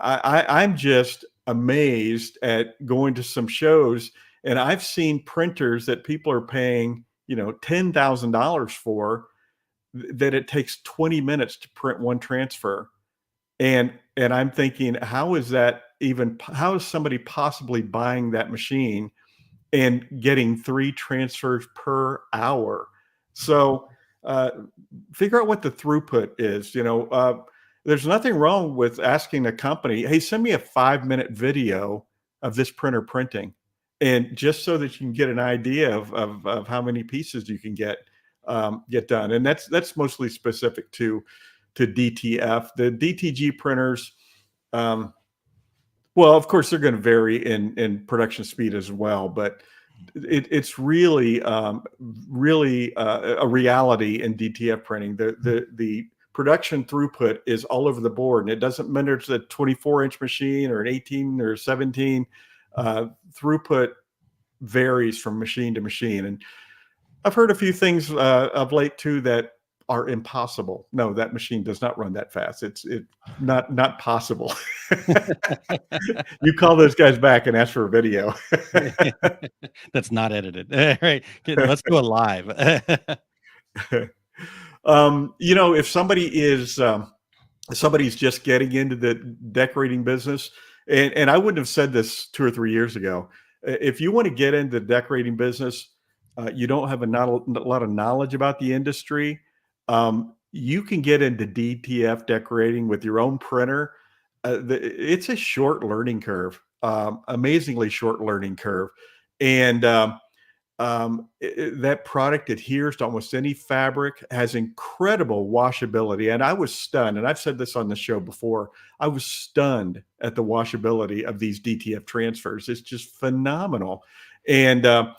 I'm just amazed at going to some shows, and I've seen printers that people are paying, $10,000 for, that it takes 20 minutes to print one transfer. And I'm thinking, how is somebody possibly buying that machine and getting 3 transfers per hour? So figure out what the throughput is. There's nothing wrong with asking a company, hey, send me a 5-minute video of this printer printing. And just so that you can get an idea of how many pieces you can get done. And that's mostly specific to DTF. The DTG printers, well, of course, they're going to vary in production speed as well, but it's really a reality in DTF printing. The production throughput is all over the board, and it doesn't matter if it's a 24-inch machine or an 18 or 17. Throughput varies from machine to machine, and I've heard a few things of late too that are impossible. No, that machine does not run that fast. It's not possible. You call those guys back and ask for a video. That's not edited. All right, let's go live. If somebody's just getting into the decorating business, and I wouldn't have said this 2 or 3 years ago. If you want to get into the decorating business, you don't have a lot of knowledge about the industry. You can get into DTF decorating with your own printer. It's a short learning curve, amazingly short learning curve. And that product adheres to almost any fabric, has incredible washability. And I was stunned, and I've said this on the show before, I was stunned at the washability of these DTF transfers. It's just phenomenal. And the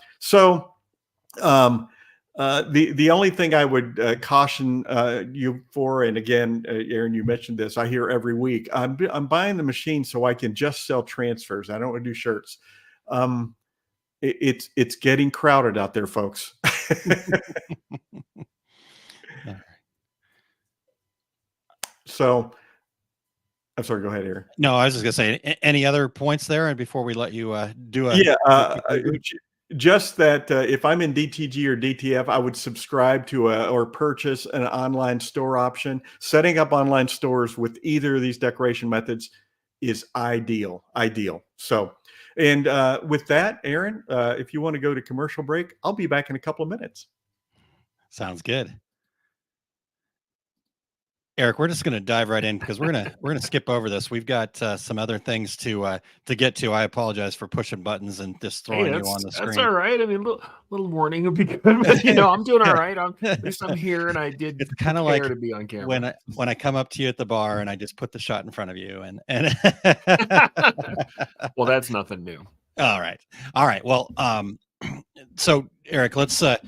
only thing I would caution you for, and again, Aaron, you mentioned this, I hear every week, I'm buying the machine so I can just sell transfers. I don't want to do shirts. It's getting crowded out there, folks. So, I'm sorry. Go ahead, Aaron. No, I was just gonna say, any other points there, and before we let you do a just that if I'm in DTG or DTF, I would subscribe to or purchase an online store option. Setting up online stores with either of these decoration methods is ideal. So. And with that, Aaron, if you want to go to commercial break, I'll be back in a couple of minutes. Sounds good. Eric, we're just going to dive right in because we're gonna skip over this. We've got some other things to get to. I apologize for pushing buttons and just throwing you on the screen. That's all right. I mean, a little warning would be good, but I'm doing all right. At least I'm here, and I did. It's kind of like to be on camera when I come up to you at the bar and I just put the shot in front of you, and well, that's nothing new. All right. Well, so Eric, let's sure.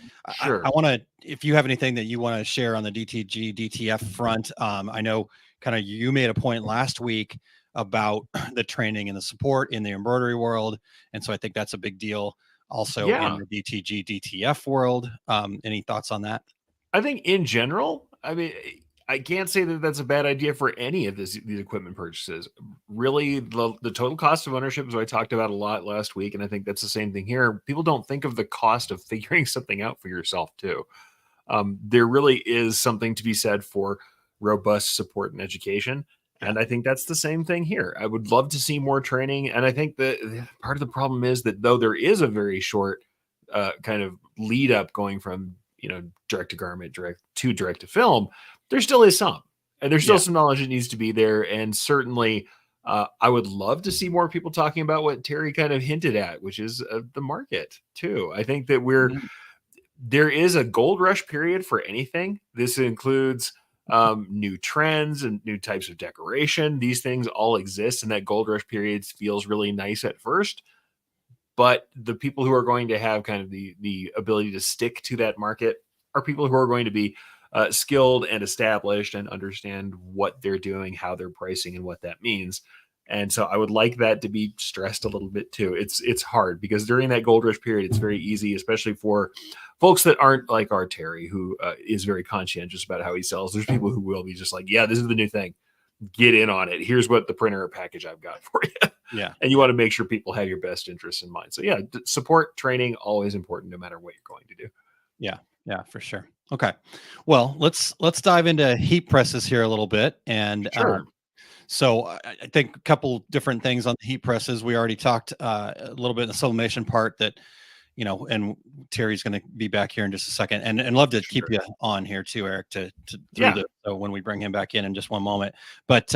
I want to, if you have anything that you want to share on the DTG DTF front. I know kind of you made a point last week about the training and the support in the embroidery world, and so I think that's a big deal also in the DTG DTF world. Any thoughts on that? I think in general, I mean, I can't say that that's a bad idea for any of these equipment purchases. Really, the total cost of ownership is what I talked about a lot last week, and I think that's the same thing here. People don't think of the cost of figuring something out for yourself too. There really is something to be said for robust support and education, and I think that's the same thing here. I would love to see more training, and I think that part of the problem is that though there is a very short kind of lead up going from, direct to garment, direct to film, there still is some, and there's still some knowledge that needs to be there. And certainly I would love to see more people talking about what Terry kind of hinted at, which is the market too. I think that there is a gold rush period for anything. This includes new trends and new types of decoration. These things all exist, and that gold rush period feels really nice at first. But the people who are going to have kind of the ability to stick to that market are people who are going to be skilled and established and understand what they're doing, how they're pricing, and what that means. And so I would like that to be stressed a little bit too. It's hard because during that gold rush period, it's very easy, especially for folks that aren't like our Terry, who is very conscientious about how he sells. There's people who will be just like, yeah, this is the new thing. Get in on it. Here's what the printer package I've got for you. Yeah. And you want to make sure people have your best interests in mind. So yeah, support training, always important no matter what you're going to do. Yeah. Yeah, for sure. Okay. Well, let's dive into heat presses here a little bit. And Sure. so I think a couple different things on the heat presses. We already talked a little bit in the sublimation part that, and Terry's going to be back here in just a second, and love to keep you on here too, Eric, to so when we bring him back in just one moment. But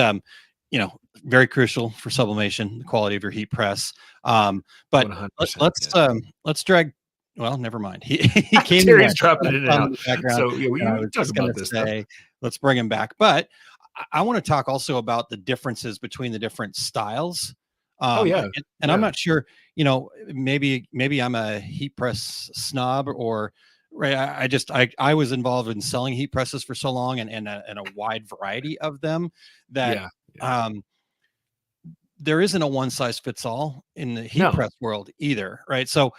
very crucial for sublimation, the quality of your heat press. But 100%, let's drag. Well, never mind. He came. Terry's dropping it out. So we talk about this stuff. Let's bring him back. But I want to talk also about the differences between the different styles. And I'm not sure. Maybe I'm a heat press snob, or right. I was involved in selling heat presses for so long, and a wide variety of them that there isn't a one size fits all in the heat press world either, right? So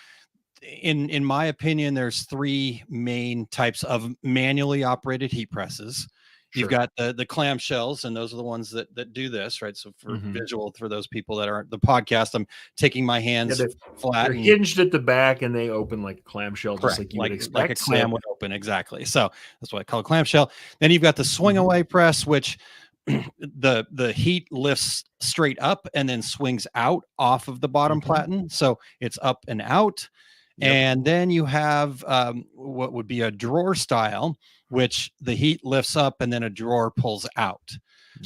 in my opinion, there's three main types of manually operated heat presses. You've got the clamshells, and those are the ones that do this, right? So for visual, for those people that aren't the podcast, I'm taking my hands flat. They're hinged at the back, and they open like a clamshell, just like you would expect. Like a clam would open, exactly. So that's what I call a clamshell. Then you've got the swing away press, which the heat lifts straight up and then swings out off of the bottom platen. So it's up and out. And then you have what would be a drawer style, which the heat lifts up and then a drawer pulls out.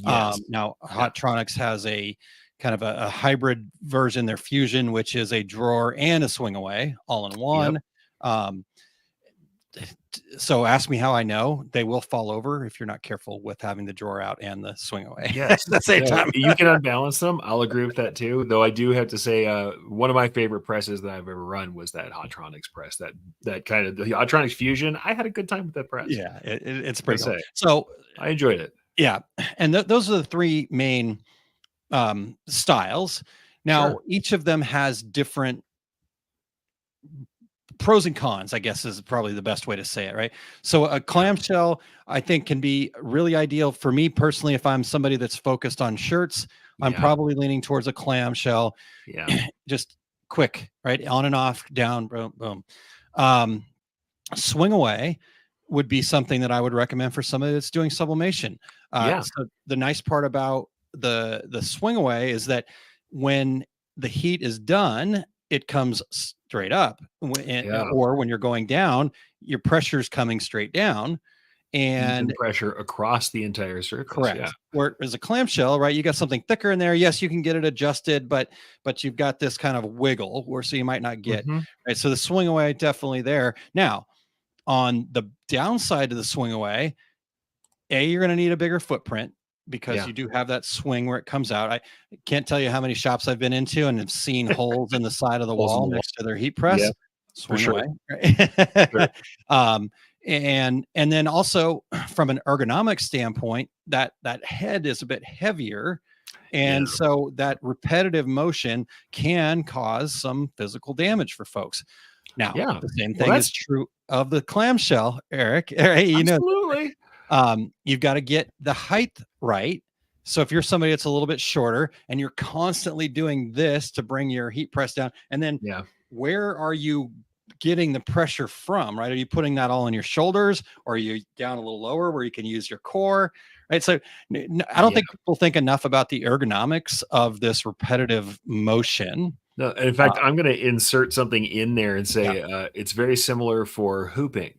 Now, Hottronics has a kind of a hybrid version, their Fusion, which is a drawer and a swing away all in one. So ask me how I know. They will fall over if you're not careful with having the drawer out and the swing away. Yes, at the same time. You can unbalance them. I'll agree with that too. Though I do have to say, one of my favorite presses that I've ever run was that Hottronics press. That kind of the Hottronics Fusion. I had a good time with that press. Yeah, it's pretty cool. So I enjoyed it. Yeah, and those are the three main styles. Now, each of them has different pros and cons, I guess, is probably the best way to say it, right? So a clamshell, I think, can be really ideal for me personally. If I'm somebody that's focused on shirts, I'm probably leaning towards a clamshell. Just quick, right? On and off, down, boom, boom. Swing away would be something that I would recommend for somebody that's doing sublimation. So the nice part about the swing away is that when the heat is done, it comes straight up, or when you're going down, your pressure is coming straight down, and pressure across the entire surface. Correct. Whereas a clamshell, right? You got something thicker in there. Yes, you can get it adjusted, but you've got this kind of wiggle where so you might not get right. So the swing away definitely there. Now, on the downside of the swing away, you're going to need a bigger footprint, because you do have that swing where it comes out. I can't tell you how many shops I've been into and have seen holes in the side of the wall next to their heat press. Swing away. And then also from an ergonomic standpoint, that head is a bit heavier. And so that repetitive motion can cause some physical damage for folks. Now, the same thing is true of the clamshell, Eric. Absolutely. You've got to get the height right. So if you're somebody that's a little bit shorter and you're constantly doing this to bring your heat press down, and then where are you getting the pressure from, right? Are you putting that all on your shoulders, or are you down a little lower where you can use your core, right? So I don't think people think enough about the ergonomics of this repetitive motion. No, and in fact, I'm going to insert something in there and say it's very similar for hooping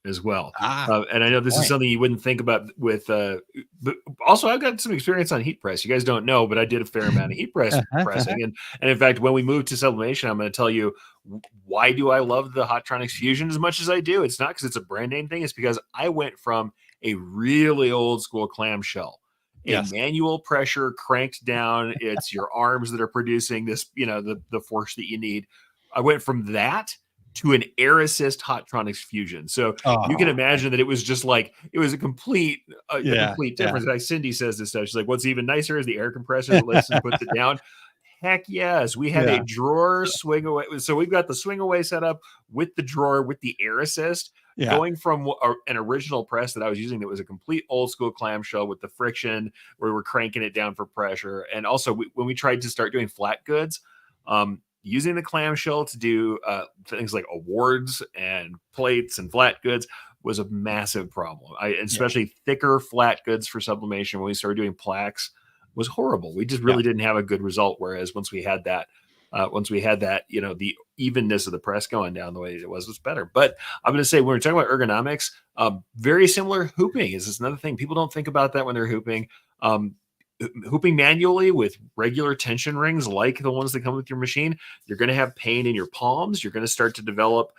as well. And I know this is something you wouldn't think about with, but also I've got some experience on heat press. You guys don't know, but I did a fair amount of heat pressing. And in fact, when we moved to sublimation, I'm going to tell you why do I love the Hotronix Fusion as much as I do. It's not because it's a brand name thing. It's because I went from a really old school clamshell, a manual pressure cranked down. It's your arms that are producing this, the force that you need. I went from that to an air assist Hotronix Fusion. So you can imagine that it was just like, it was a complete difference. Like Cindy says this stuff. She's like, what's even nicer is the air compressor that lifts and puts it down. Heck yes. We have a drawer swing away. So we've got the swing away set up with the drawer, with the air assist, going from an original press that I was using that was a complete old school clamshell with the friction where we're cranking it down for pressure. And also when we tried to start doing flat goods, using the clamshell to do things like awards and plates and flat goods was a massive problem. Especially thicker flat goods for sublimation when we started doing plaques was horrible. We just really didn't have a good result. Whereas once we had that, the evenness of the press going down the way it was better. But I'm going to say, when we're talking about ergonomics, very similar hooping is another thing. People don't think about that when they're hooping. Hooping manually with regular tension rings like the ones that come with your machine, you're going to have pain in your palms. You're going to start to develop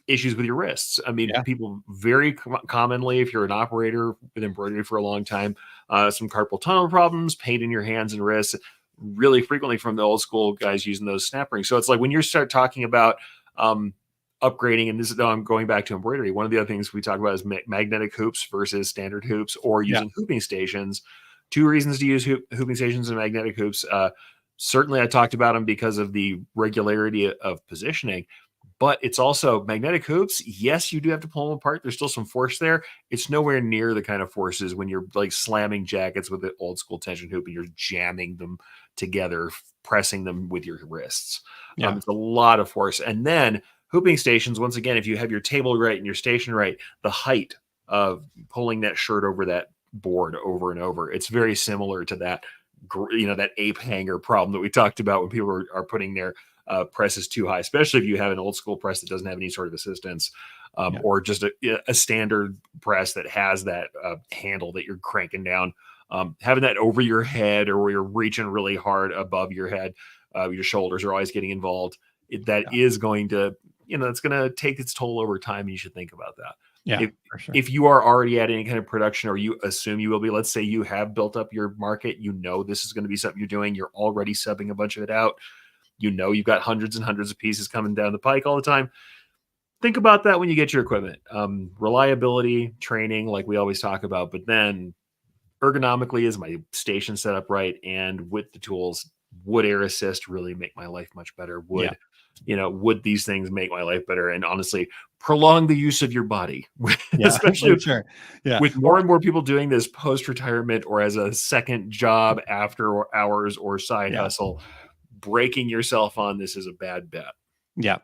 issues with your wrists. I mean, people very commonly, if you're an operator with embroidery for a long time, some carpal tunnel problems, pain in your hands and wrists, really frequently from the old school guys using those snap rings. So it's like when you start talking about upgrading, and this is, I'm going back to embroidery, one of the other things we talk about is magnetic hoops versus standard hoops, or using hooping stations. Two reasons to use hooping stations and magnetic hoops. Certainly I talked about them because of the regularity of positioning, but it's also magnetic hoops. Yes, you do have to pull them apart. There's still some force there. It's nowhere near the kind of forces when you're like slamming jackets with the old school tension hoop and you're jamming them together, pressing them with your wrists. It's a lot of force. And then hooping stations, once again, if you have your table right and your station right, the height of pulling that shirt over that board over and over, it's very similar to that, that ape hanger problem that we talked about when people are putting their presses too high, especially if you have an old school press that doesn't have any sort of assistance, or just a standard press that has that handle that you're cranking down. Having that over your head or where you're reaching really hard above your head, your shoulders are always getting involved. Is going to, it's going to take its toll over time. And you should think about that. For sure. If you are already at any kind of production, or you assume you will be, let's say you have built up your market, this is going to be something you're doing. You're already subbing a bunch of it out. You've got hundreds and hundreds of pieces coming down the pike all the time. Think about that when you get your equipment. Reliability, training, like we always talk about, but then ergonomically, is my station set up right? And with the tools, would air assist really make my life much better? Would these things make my life better? And honestly, prolong the use of your body, especially with more and more people doing this post-retirement or as a second job after hours or side hustle. Breaking yourself on this is a bad bet. Yeah.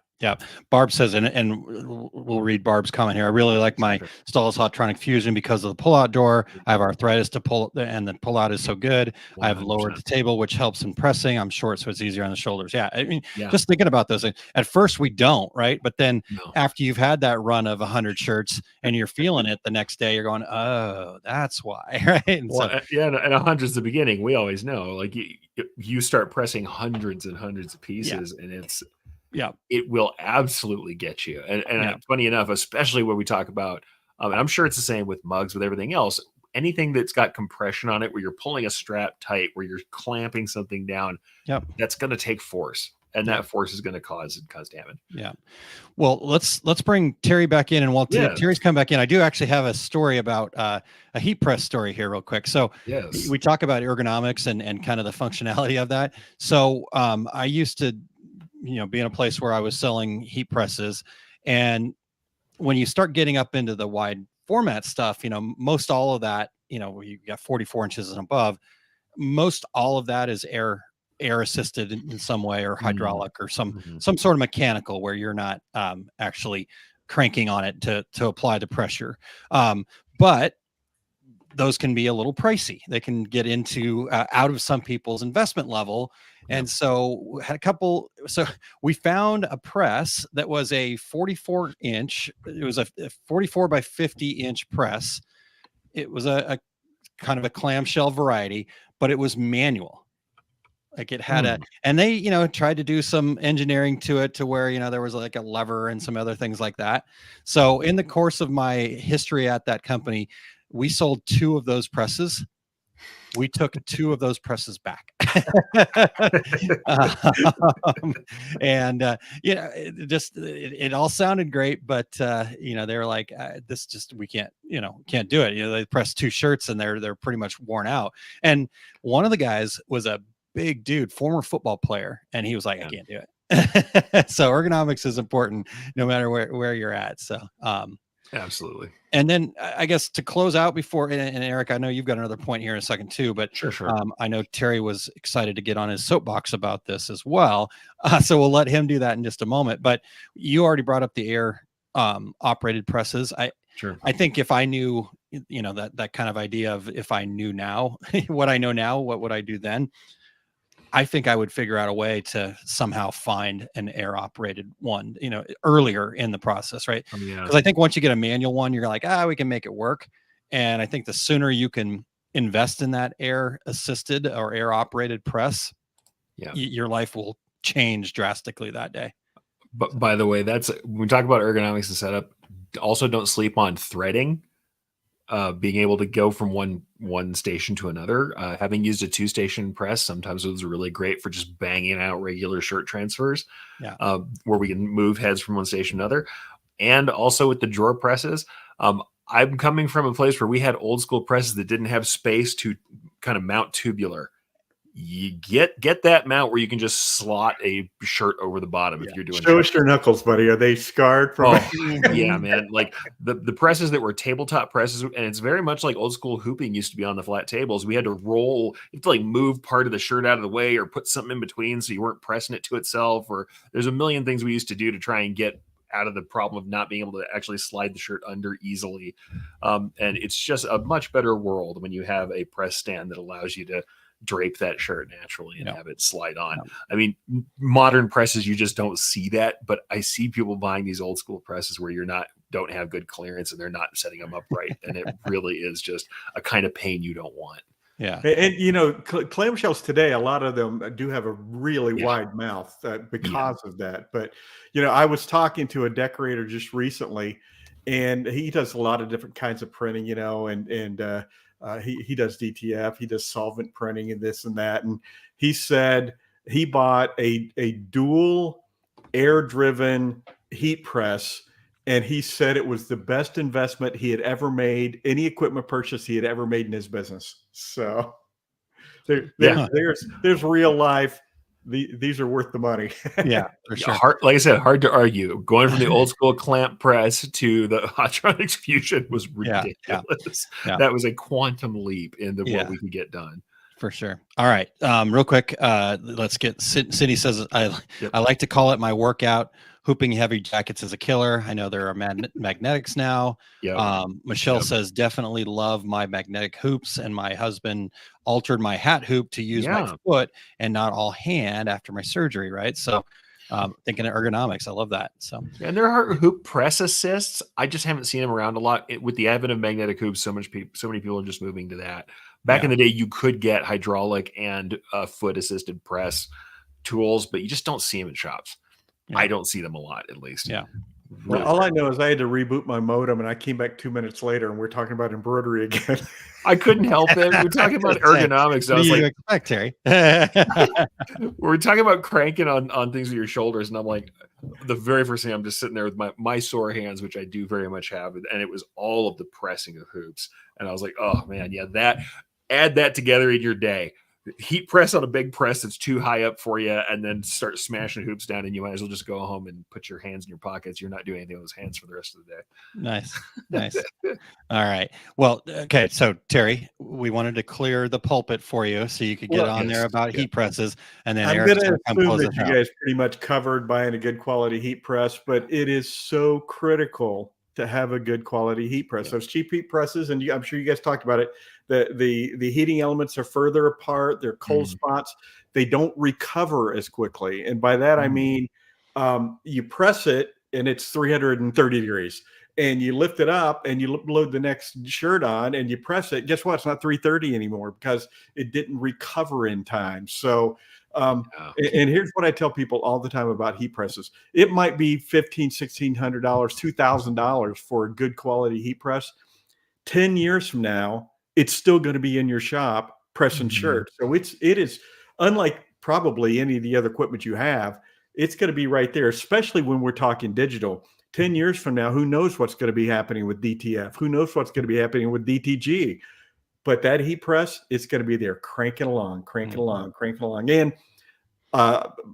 Barb says, and we'll read Barb's comment here. I really like my Stahl's Hotronix Fusion because of the pull-out door. I have arthritis to pull, and the pull-out is so good. 100%. I have lowered the table, which helps in pressing. I'm short, so it's easier on the shoulders. Just thinking about those. At first, we don't, right? But then after you've had that run of 100 shirts and you're feeling it the next day, you're going, oh, that's why, right? And and 100's the beginning. We always know, like you start pressing hundreds and hundreds of pieces, and it will absolutely get you. And funny enough, especially when we talk about, and I'm sure it's the same with mugs, with everything else, anything that's got compression on it, where you're pulling a strap tight, where you're clamping something down, that's going to take force. And that force is going to cause damage. Yeah. Well, let's bring Terry back in. And while Terry's come back in, I do actually have a story about a heat press story here real quick. So we talk about ergonomics and kind of the functionality of that. So I used to, be in a place where I was selling heat presses. And when you start getting up into the wide format stuff, most all of that, you got 44 inches and above, most all of that is air assisted in some way, or hydraulic, or some sort of mechanical, where you're not actually cranking on it to apply the pressure. But those can be a little pricey. They can get into out of some people's investment level. And so had a couple. So we found a press that was a 44 inch. It was a 44 by 50 inch press. It was a kind of a clamshell variety, but it was manual. Like it had and they, tried to do some engineering to it to where, there was like a lever and some other things like that. So in the course of my history at that company, we sold 2 of those presses. We took 2 of those presses back. It all sounded great, but they were like, this just, we can't do it. They pressed 2 shirts and they're pretty much worn out. And one of the guys was a big dude, former football player. And he was like, I can't do it. So ergonomics is important no matter where you're at. So, absolutely. And then I guess to close out before, and Eric, I know you've got another point here in a second too, but sure. I know Terry was excited to get on his soapbox about this as well. So we'll let him do that in just a moment, but you already brought up the air operated presses. I think if I knew, that kind of idea of if I knew now what I know now, what would I do then? I think I would figure out a way to somehow find an air operated one, earlier in the process. Right. Because I think once you get a manual one, you're like, we can make it work. And I think the sooner you can invest in that air assisted or air operated press, your life will change drastically that day. But by the way, when we talk about ergonomics and setup, also don't sleep on threading. Being able to go from one station to another, having used a 2-station press, sometimes it was really great for just banging out regular shirt transfers, where we can move heads from one station to another. And also with the drawer presses, I'm coming from a place where we had old school presses that didn't have space to kind of mount tubular. You get that mount where you can just slot a shirt over the bottom if you're doing. Show us your knuckles, buddy. Are they scarred from? Yeah, man. Like the presses that were tabletop presses, and it's very much like old school hooping used to be on the flat tables. We had to roll, you have to like move part of the shirt out of the way or put something in between so you weren't pressing it to itself. Or there's a million things we used to do to try and get out of the problem of not being able to actually slide the shirt under easily. And it's just a much better world when you have a press stand that allows you to drape that shirt naturally and have it slide on. I mean, modern presses, you just don't see that, but I see people buying these old school presses where don't have good clearance and they're not setting them up right. And it really is just a kind of pain you don't want. Yeah. And clamshells today, a lot of them do have a really wide mouth because of that. But, I was talking to a decorator just recently, and he does a lot of different kinds of printing, he does DTF, he does solvent printing and this and that. And he said he bought a dual air-driven heat press, and he said it was the best investment he had ever made, any equipment purchase he had ever made in his business. So there's real life. These are worth the money. Yeah, for sure. Like I said, hard to argue. Going from the old school clamp press to the Hotronics Fusion was ridiculous. Yeah. That was a quantum leap into what we could get done. For sure. All right. Real quick, let's get Cindy says, I like to call it my workout. Hooping heavy jackets is a killer. I know there are magnetics now. Michelle says, definitely love my magnetic hoops, and my husband altered my hat hoop to use my foot and not all hand after my surgery. Right. So thinking of ergonomics, I love that. So, and there are hoop press assists. I just haven't seen them around a lot. With the advent of magnetic hoops, so many people are just moving to that. Back in the day, you could get hydraulic and foot assisted press tools, but you just don't see them in shops. I don't see them a lot, at least. Yeah. Well, all I know is I had to reboot my modem, and I came back 2 minutes later, and we're talking about embroidery again. I couldn't help it. We're talking about ergonomics. I was like, expect, Terry? We're talking about cranking on things with your shoulders, and I'm like, the very first thing, I'm just sitting there with my sore hands, which I do very much have, and it was all of the pressing of hoops, and I was like, oh man, add that together in your day. Heat press on a big press that's too high up for you, and then start smashing hoops down, and you might as well just go home and put your hands in your pockets. You're not doing anything with those hands for the rest of the day. Nice. All right. Well, okay. So Terry, we wanted to clear the pulpit for you so you could get on there about heat presses, and then I'm going to assume that you guys pretty much covered buying a good quality heat press, but it is so critical to have a good quality heat press. Those cheap heat presses, and I'm sure you guys talked about it, the heating elements are further apart. They're cold spots. They don't recover as quickly. And by that, I mean, you press it and it's 330 degrees. And you lift it up and you load the next shirt on and you press it. Guess what? It's not 330 anymore because it didn't recover in time. So, and here's what I tell people all the time about heat presses. It might be $1,500, $1,600, $2,000 for a good quality heat press. 10 years from now, it's still going to be in your shop pressing shirts. So it is unlike probably any of the other equipment you have. It's going to be right there, especially when we're talking digital. 10 years from now, who knows what's going to be happening with DTF? Who knows what's going to be happening with DTG? But that heat press, it's going to be there cranking along. And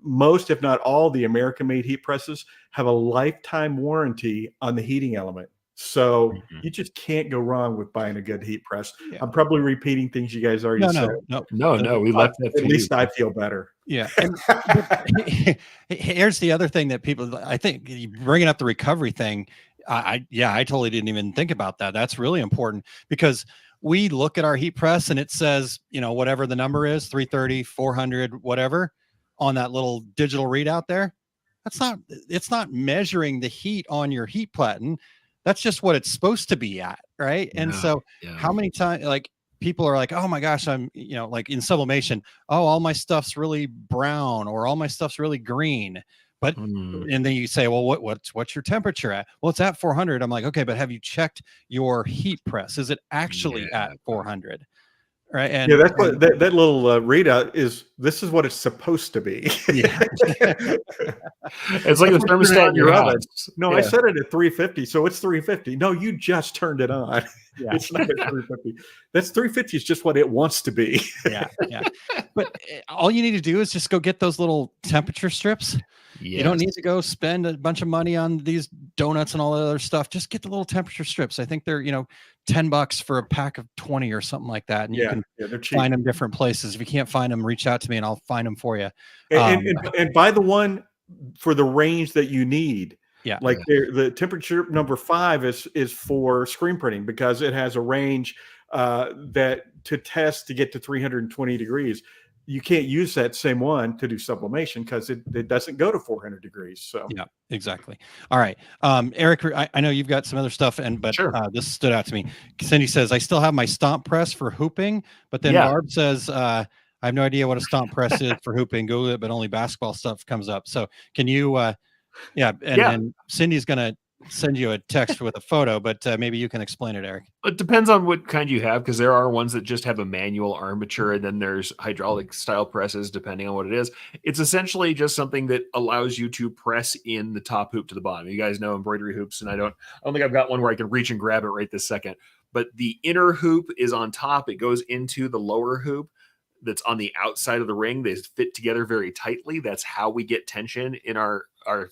most, if not all, the American-made heat presses have a lifetime warranty on the heating element. So you just can't go wrong with buying a good heat press. Yeah. I'm probably repeating things you guys already said. No. We left that. At least I feel better. Yeah. And here's the other thing that people, I think, bringing up the recovery thing. I totally didn't even think about that. That's really important because we look at our heat press and it says, whatever the number is, 330, 400, whatever, on that little digital readout there. It's not measuring the heat on your heat platen. That's just what it's supposed to be at, right? And so how many times, like, people are like, oh my gosh, I'm, like in sublimation, oh, all my stuff's really brown or all my stuff's really green. But, and then you say, well, what's your temperature at? Well, it's at 400. I'm like, okay, but have you checked your heat press? Is it actually at 400? Right. And that's what that little readout is. This is what it's supposed to be. Yeah. It's like the thermostat in your house. No, I set it at 350. So it's 350. No, you just turned it on. Yeah. It's not at 350. That's 350 is just what it wants to be. Yeah. But all you need to do is just go get those little temperature strips. Yes. You don't need to go spend a bunch of money on these donuts and all that other stuff. Just get the little temperature strips. I think they're, $10 for a pack of 20 or something like that. And you can find them different places. If you can't find them, reach out to me and I'll find them for you. And buy the one for the range that you need. Yeah. Like the temperature number 5 is for screen printing because it has a range that to test to get to 320 degrees. You can't use that same one to do sublimation because it doesn't go to 400 degrees. So yeah, exactly. All right. Eric, I know you've got some other stuff, but this stood out to me. Cindy says, I still have my stomp press for hooping, but then Barb says, I have no idea what a stomp press is for hooping. Google it, but only basketball stuff comes up. So can you, and Cindy's going to send you a text with a photo, but maybe you can explain it, Eric. It depends on what kind you have, because there are ones that just have a manual armature, and then there's hydraulic style presses, depending on what it is. It's essentially just something that allows you to press in the top hoop to the bottom. You guys know embroidery hoops, and I don't think I've got one where I can reach and grab it right this second. But the inner hoop is on top. It goes into the lower hoop that's on the outside of the ring. They fit together very tightly. That's how we get tension in our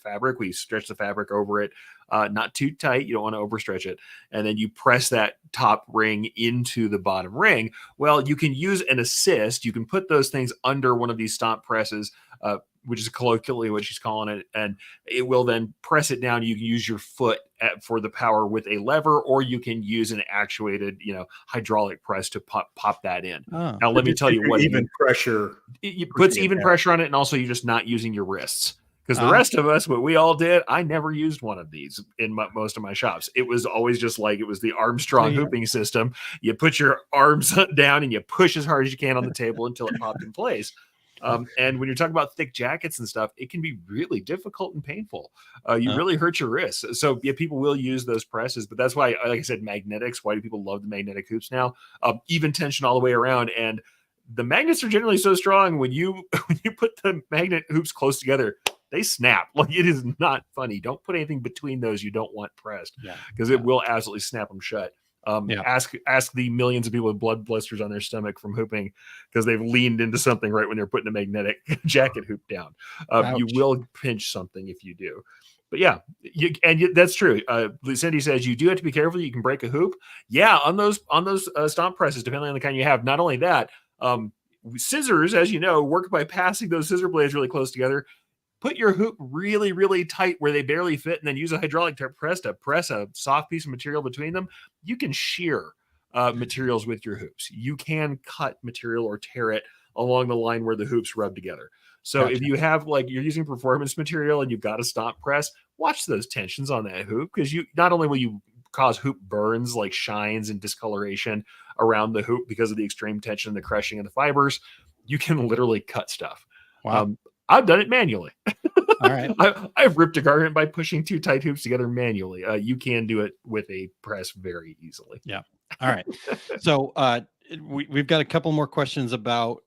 fabric. We stretch the fabric over it. Not too tight. You don't want to overstretch it. And then you press that top ring into the bottom ring. Well, you can use an assist. You can put those things under one of these stomp presses, which is colloquially what she's calling it. And it will then press it down. You can use your foot for the power with a lever, or you can use an actuated, hydraulic press to pop that in. Oh. Now, let me tell you what even pressure. It puts even pressure on it. And also you're just not using your wrists. Because the rest of us, what we all did, I never used one of these in most of my shops. It was always just like, it was the Armstrong hooping system. You put your arms down and you push as hard as you can on the table until it popped in place. And when you're talking about thick jackets and stuff, it can be really difficult and painful. You really hurt your wrists. So yeah, people will use those presses, but that's why, like I said, magnetics. Why do people love the magnetic hoops now? Even tension all the way around. And the magnets are generally so strong when you put the magnet hoops close together, they snap. Like, it is not funny. Don't put anything between those you don't want pressed, because it will absolutely snap them shut. Ask the millions of people with blood blisters on their stomach from hooping because they've leaned into something right when they're putting a magnetic jacket hoop down. You will pinch something if you do. But yeah, that's true. Cindy says you do have to be careful. You can break a hoop. Yeah, on those stomp presses, depending on the kind you have. Not only that, scissors, as you know, work by passing those scissor blades really close together. put your hoop really, really tight where they barely fit, and then use a hydraulic press to press a soft piece of material between them. You can shear materials with your hoops. You can cut material or tear it along the line where the hoops rub together. So if you have like you're using performance material and you've got a stop press, watch those tensions on that hoop, because you not only will you cause hoop burns like shines and discoloration around the hoop because of the extreme tension and the crushing of the fibers, you can literally cut stuff. Wow. I've done it manually. All right. I've ripped a garment by pushing two tight hoops together manually. You can do it with a press very easily. Yeah. All right. So we've got a couple more questions about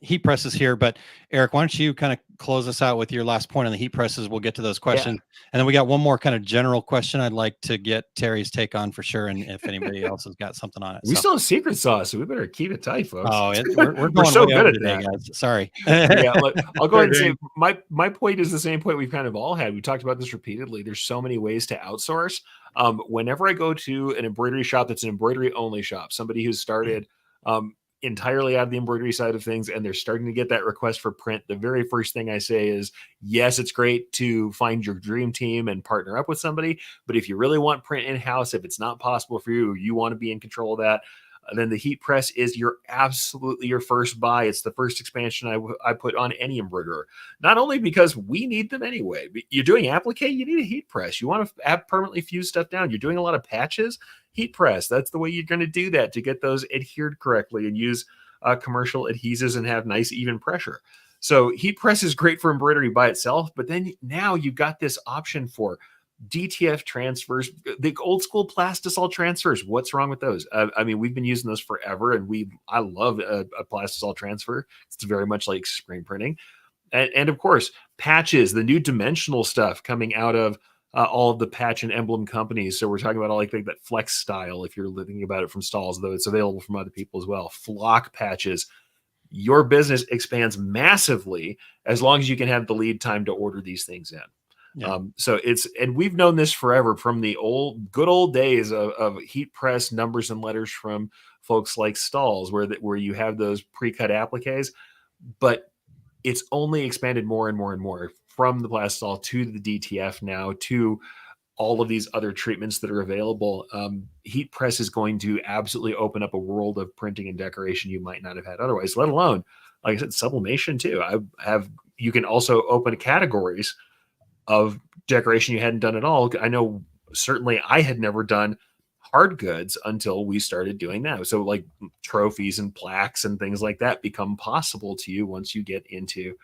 heat presses here, but Eric, why don't you kind of close us out with your last point on the heat presses? We'll get to those questions. And then we got one more kind of general question I'd like to get Terry's take on for sure. And if anybody else has got something on it. We still have secret sauce, so we better keep it tight, folks. Oh, we're going so way good over at today, that. guys. Sorry. I'll go ahead and say my point is the same point we've kind of all had. We talked about this repeatedly. There's so many ways to outsource. Whenever I go to an embroidery shop that's an embroidery only shop, somebody who's started entirely out of the embroidery side of things, and they're starting to get that request for print, the very first thing I say is, yes, it's great to find your dream team and partner up with somebody, but if you really want print in-house, if it's not possible for you, you want to be in control of that, then the heat press is absolutely your first buy. It's the first expansion I put on any embroiderer, not only because we need them anyway. You're doing applique, you need a heat press. You want to permanently fuse stuff down. You're doing a lot of patches, heat press. That's the way you're going to do that, to get those adhered correctly and use commercial adhesives and have nice even pressure. So heat press is great for embroidery by itself, but then now you've got this option for DTF transfers, the old school plastisol transfers. What's wrong with those? I mean, we've been using those forever, and I love a plastisol transfer. It's very much like screen printing. And of course, patches, the new dimensional stuff coming out of all of the patch and emblem companies. So we're talking about all like that flex style, if you're thinking about it from Stalls, though it's available from other people as well. Flock patches. Your business expands massively as long as you can have the lead time to order these things in. Yeah. And we've known this forever, from the good old days of heat press numbers and letters from folks like Stalls, where you have those pre-cut appliques, but it's only expanded more and more and more, from the plastisol to the DTF now to all of these other treatments that are available. Heat press is going to absolutely open up a world of printing and decoration you might not have had otherwise, let alone, like I said, sublimation too. You can also open categories of decoration you hadn't done at all. I know certainly I had never done hard goods until we started doing that. So like trophies and plaques and things like that become possible to you once you get into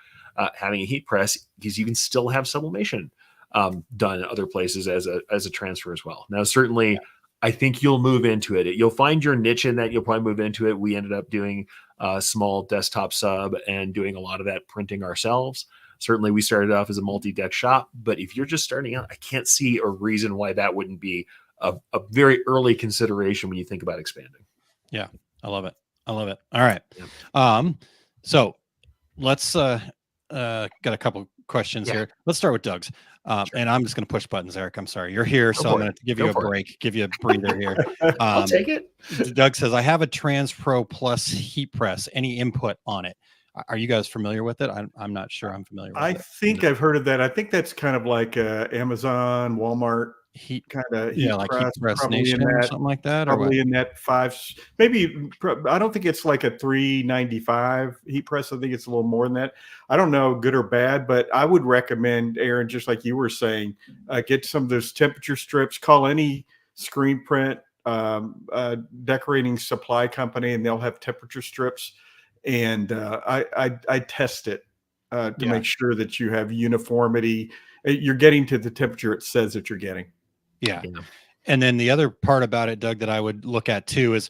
having a heat press, because you can still have sublimation done in other places as a transfer as well. Now, certainly, I think you'll move into it. You'll find your niche in that. You'll probably move into it. We ended up doing a small desktop sub and doing a lot of that printing ourselves. Certainly, we started off as a multi-deck shop, but if you're just starting out, I can't see a reason why that wouldn't be a very early consideration when you think about expanding. Yeah, I love it. All right. Yeah. So let's got a couple questions here. Let's start with Doug's. And I'm just going to push buttons, Eric. I'm sorry. You're here, so I'm going to give you a break, give you a breather here. I'll take it. Doug says, I have a TransPro Plus heat press. Any input on it? Are you guys familiar with it? I'm not sure I'm familiar with it. I think I've heard of that. I think that's kind of like Amazon, Walmart heat kind of like Heat Press Nation or something like that. Probably in that maybe. I don't think it's like a $395 heat press. I think it's a little more than that. I don't know, good or bad, but I would recommend, Aaron, just like you were saying, get some of those temperature strips. Call any screen print decorating supply company, and they'll have temperature strips. And I test it to make sure that you have uniformity. You're getting to the temperature it says that you're getting. Yeah. And then the other part about it, Doug, that I would look at too is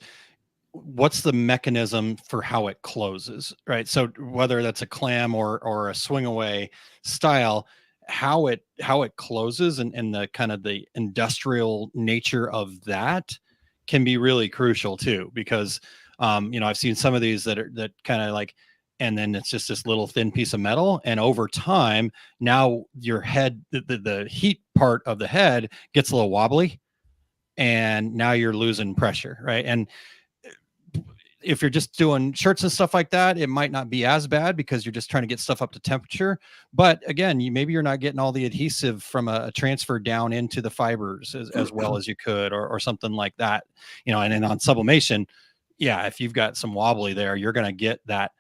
what's the mechanism for how it closes, right? So whether that's a clam or a swing away style, how it closes and the kind of the industrial nature of that can be really crucial too, because I've seen some of these that kind of like, and then it's just this little thin piece of metal. And over time, now your head, the heat part of the head gets a little wobbly, and now you're losing pressure, right? And if you're just doing shirts and stuff like that, it might not be as bad because you're just trying to get stuff up to temperature. But again, maybe you're not getting all the adhesive from a transfer down into the fibers as well as you could, or something like that. And then on sublimation, yeah, if you've got some wobbly there, you're going to get that,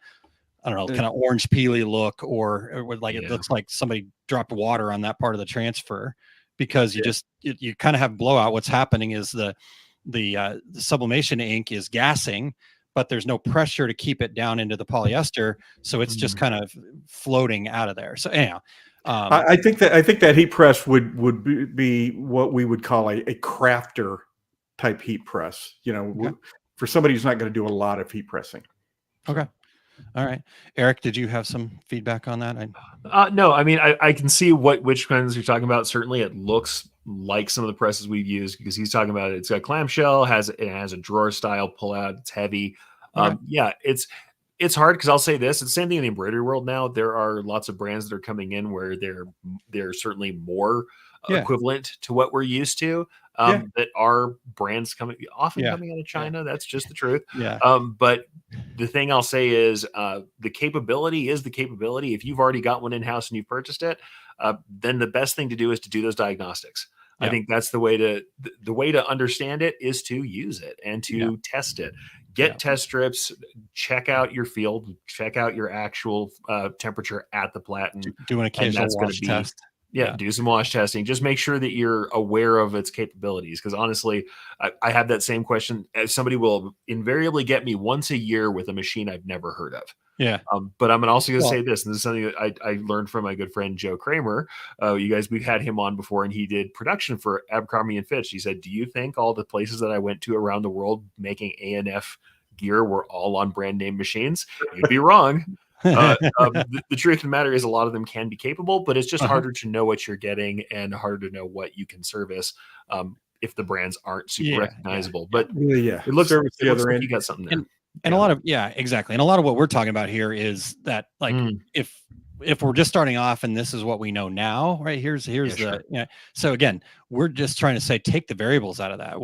I don't know, kind of orange peely look, or like it looks like somebody dropped water on that part of the transfer, because you kind of have blowout. What's happening is the sublimation ink is gassing, but there's no pressure to keep it down into the polyester, so it's just kind of floating out of there. So anyhow, I think that heat press would be what we would call a crafter type heat press. For somebody who's not going to do a lot of heat pressing. Okay. All right, Eric, did you have some feedback on that? No, I mean, I can see which ones you're talking about. Certainly, it looks like some of the presses we've used, because he's talking about it's got clamshell, it has a drawer style pull out, it's heavy. Okay. Yeah, it's hard, because I'll say this: it's the same thing in the embroidery world now. There are lots of brands that are coming in where they're certainly more equivalent to what we're used to. That are brands coming out of China. That's just the truth. Yeah. But the thing I'll say is the capability is the capability. If you've already got one in-house and you've purchased it, then the best thing to do is to do those diagnostics. I think that's the way to understand it, is to use it and to test it. Get test strips, check out your field, check out your actual temperature at the platen. Do an occasional wash test. Do some wash testing. Just make sure that you're aware of its capabilities. Because honestly, I have that same question. Somebody will invariably get me once a year with a machine I've never heard of. Yeah. But I'm also going to say this, and this is something that I learned from my good friend Joe Kramer. We've had him on before, and he did production for Abercrombie and Fitch. He said, "Do you think all the places that I went to around the world making A&F gear were all on brand name machines?" You'd be wrong. The truth of the matter is, a lot of them can be capable, but it's just harder to know what you're getting and harder to know what you can service if the brands aren't super recognizable. But it looks like you got something there. And a lot of exactly. And a lot of what we're talking about here is that, like, if we're just starting off and this is what we know now, right? Here's so again, we're just trying to say, take the variables out of that.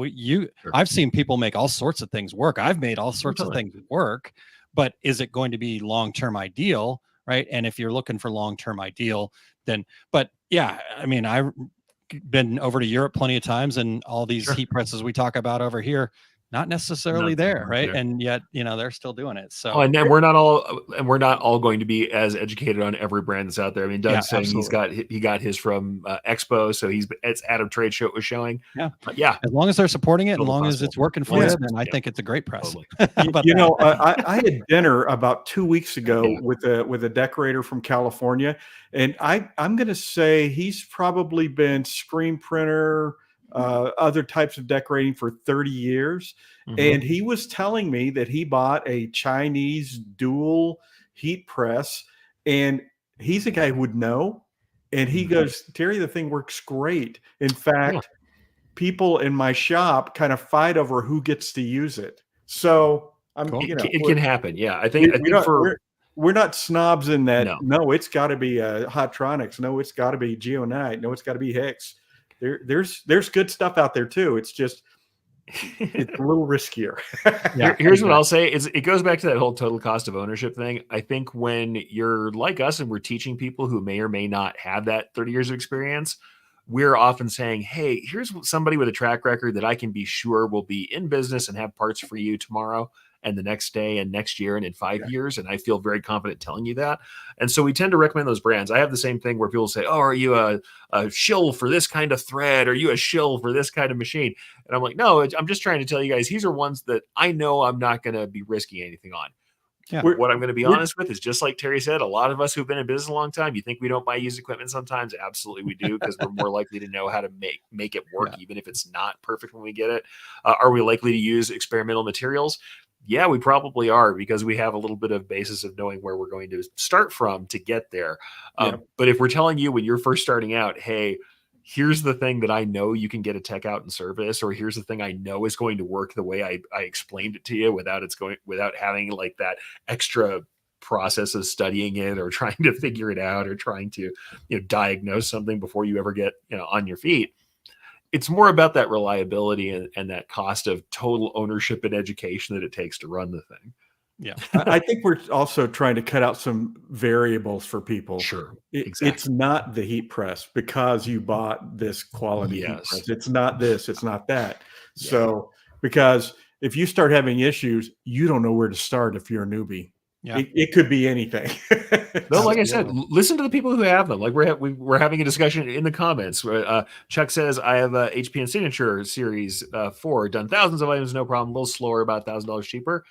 I've seen people make all sorts of things work. I've made all sorts of things work. But is it going to be long-term ideal, right? And if you're looking for long-term ideal, then, but yeah, I mean, I've been over to Europe plenty of times, and all these heat presses we talk about over here, not necessarily there, right? And yet, they're still doing it. So, and we're not all going to be as educated on every brand that's out there. I mean, Doug's saying he got his from Expo, so it's at a trade show it was showing. Yeah. As long as they're supporting it, as long as it's working for you, then I think it's a great press. Totally. I had dinner about 2 weeks ago with a decorator from California, and I'm going to say he's probably been screen printer, other types of decorating for 30 years. And he was telling me that he bought a Chinese dual heat press, and he's a guy who would know. And he goes, "Terry, the thing works great. In fact, people in my shop kind of fight over who gets to use it." So it can happen. Yeah. I think we're not snobs in that. No, it's got to be Hotronics. No, it's got to be Geonite. No, it's got to be Hicks. There's good stuff out there too. It's just it's a little riskier. Here's what I'll say is it goes back to that whole total cost of ownership thing. I think when you're like us and we're teaching people who may or may not have that 30 years of experience, we're often saying, "Hey, here's somebody with a track record that I can be sure will be in business and have parts for you tomorrow and the next day and next year and in 5 years." And I feel very confident telling you that. And so we tend to recommend those brands. I have the same thing where people say, "Oh, are you a shill for this kind of thread? Are you a shill for this kind of machine?" And I'm like, "No, I'm just trying to tell you guys, these are ones that I know I'm not going to be risking anything on." Yeah. What I'm going to be honest with is, just like Terry said, a lot of us who've been in business a long time, you think we don't buy used equipment sometimes? Absolutely we do, because we're more likely to know how to make it work, even if it's not perfect when we get it. Are we likely to use experimental materials? Yeah, we probably are, because we have a little bit of basis of knowing where we're going to start from to get there. But if we're telling you when you're first starting out, "Hey, here's the thing that I know you can get a tech out and service," or "Here's the thing I know is going to work the way I explained it to you without having like that extra process of studying it or trying to figure it out or trying to diagnose something before you ever get on your feet," it's more about that reliability and that cost of total ownership and education that it takes to run the thing. Yeah. I think we're also trying to cut out some variables for people. Sure. It's not the heat press because you bought this quality heat press. It's not this, it's not that. Yeah. So, because if you start having issues, you don't know where to start if you're a newbie. Yeah. It could be anything. No, like I said, listen to the people who have them. Like we're having a discussion in the comments. Chuck says, I have a HP and Signature Series 4, done thousands of items, no problem, a little slower, about $1,000 cheaper.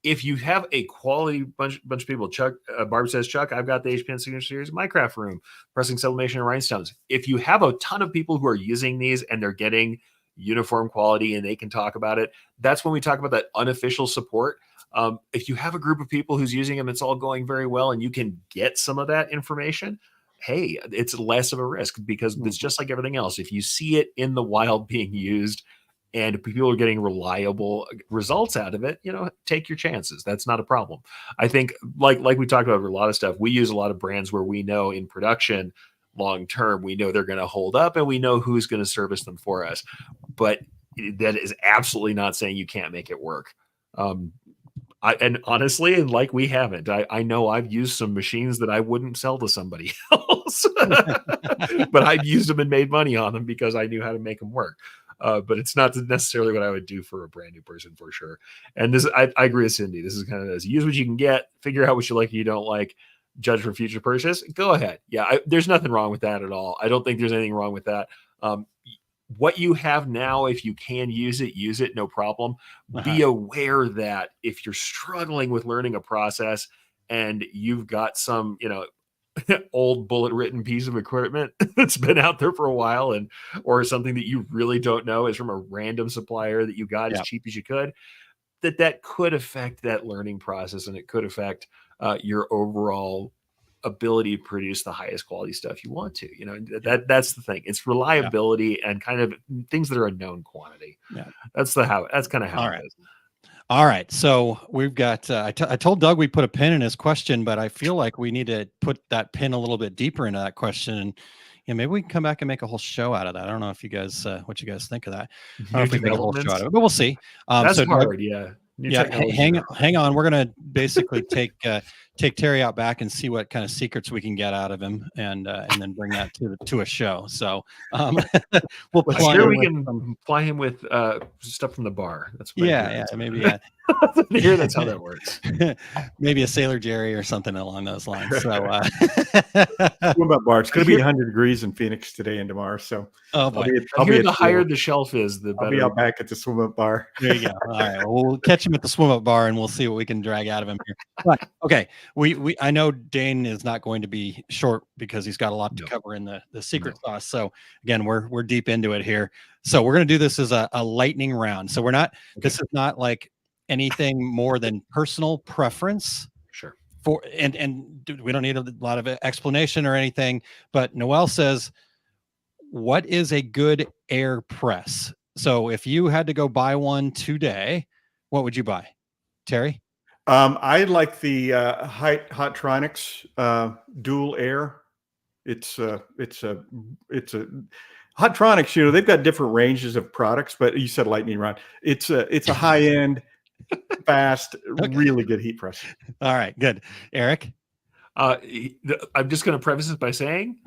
If you have a quality bunch of people, Chuck, Barb says, Chuck, I've got the HP and Signature Series Minecraft Room, pressing sublimation and rhinestones. If you have a ton of people who are using these and they're getting uniform quality and they can talk about it, that's when we talk about that unofficial support. If you have a group of people who's using them, it's all going very well, and you can get some of that information, hey, it's less of a risk because it's just like everything else. If you see it in the wild being used and people are getting reliable results out of it, take your chances. That's not a problem. I think like we talked about a lot of stuff, we use a lot of brands where we know in production long term, we know they're going to hold up and we know who's going to service them for us. But that is absolutely not saying you can't make it work. And honestly, and like we haven't, I know I've used some machines that I wouldn't sell to somebody else, but I've used them and made money on them because I knew how to make them work. But it's not necessarily what I would do for a brand new person for sure. And this, I agree with Cindy. This is kind of this: use what you can get, figure out what you like and you don't like, judge for future purchase. Go ahead. Yeah, there's nothing wrong with that at all. I don't think there's anything wrong with that. What you have now, if you can use it, no problem. Be aware that if you're struggling with learning a process and you've got some, old bullet written piece of equipment that's been out there for a while or something that you really don't know is from a random supplier that you got as cheap as you could, that could affect that learning process, and it could affect your overall ability to produce the highest quality stuff you want to. That's the thing. It's reliability and kind of things that are a known quantity. That's kind of how it is. All right. So we've got, I told Doug we put a pin in his question, but I feel like we need to put that pin a little bit deeper into that question. And maybe we can come back and make a whole show out of that. I don't know if you guys, what you guys think of that. I don't know if we can make a whole show out of it, but we'll see. That's so hard. Hang on. We're going to basically take Terry out back and see what kind of secrets we can get out of him, and then bring that to a show. So we'll ply him with stuff from the bar. That's maybe. Here, that's how that works. Maybe a Sailor Jerry or something along those lines. So swim up bar. It's going to be 100 degrees in Phoenix today and tomorrow. So I'll be the higher the shelf is, the better. I'll be out back at the swim up bar. There you go. All right, well, we'll catch him at the swim up bar and we'll see what we can drag out of him here. But okay, I know Dane is not going to be short because he's got a lot to cover in the secret sauce. So again, we're deep into it here. So we're going to do this as a lightning round. So this is not like anything more than personal preference. Sure. And we don't need a lot of explanation or anything, but Noel says, what is a good air press? So if you had to go buy one today, what would you buy? Terry? I like the Hotronics dual air. It's a Hotronics. They've got different ranges of products, but you said lightning round. It's a high end, fast, really good heat press. All right, good. Eric? I'm just going to preface this by saying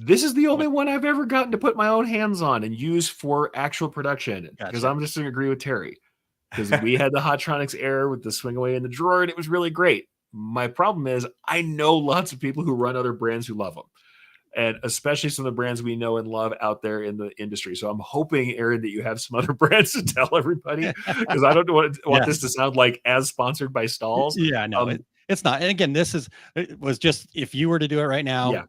this is the only one I've ever gotten to put my own hands on and use for actual production, because I'm just going to agree with Terry. Because we had the Hotronics Air with the swing away in the drawer, and it was really great. My problem is I know lots of people who run other brands who love them, and especially some of the brands we know and love out there in the industry. So I'm hoping, Aaron, that you have some other brands to tell everybody, because I don't want this to sound like as sponsored by Stalls. Yeah, no, it's not. And again, it was just, if you were to do it right now, and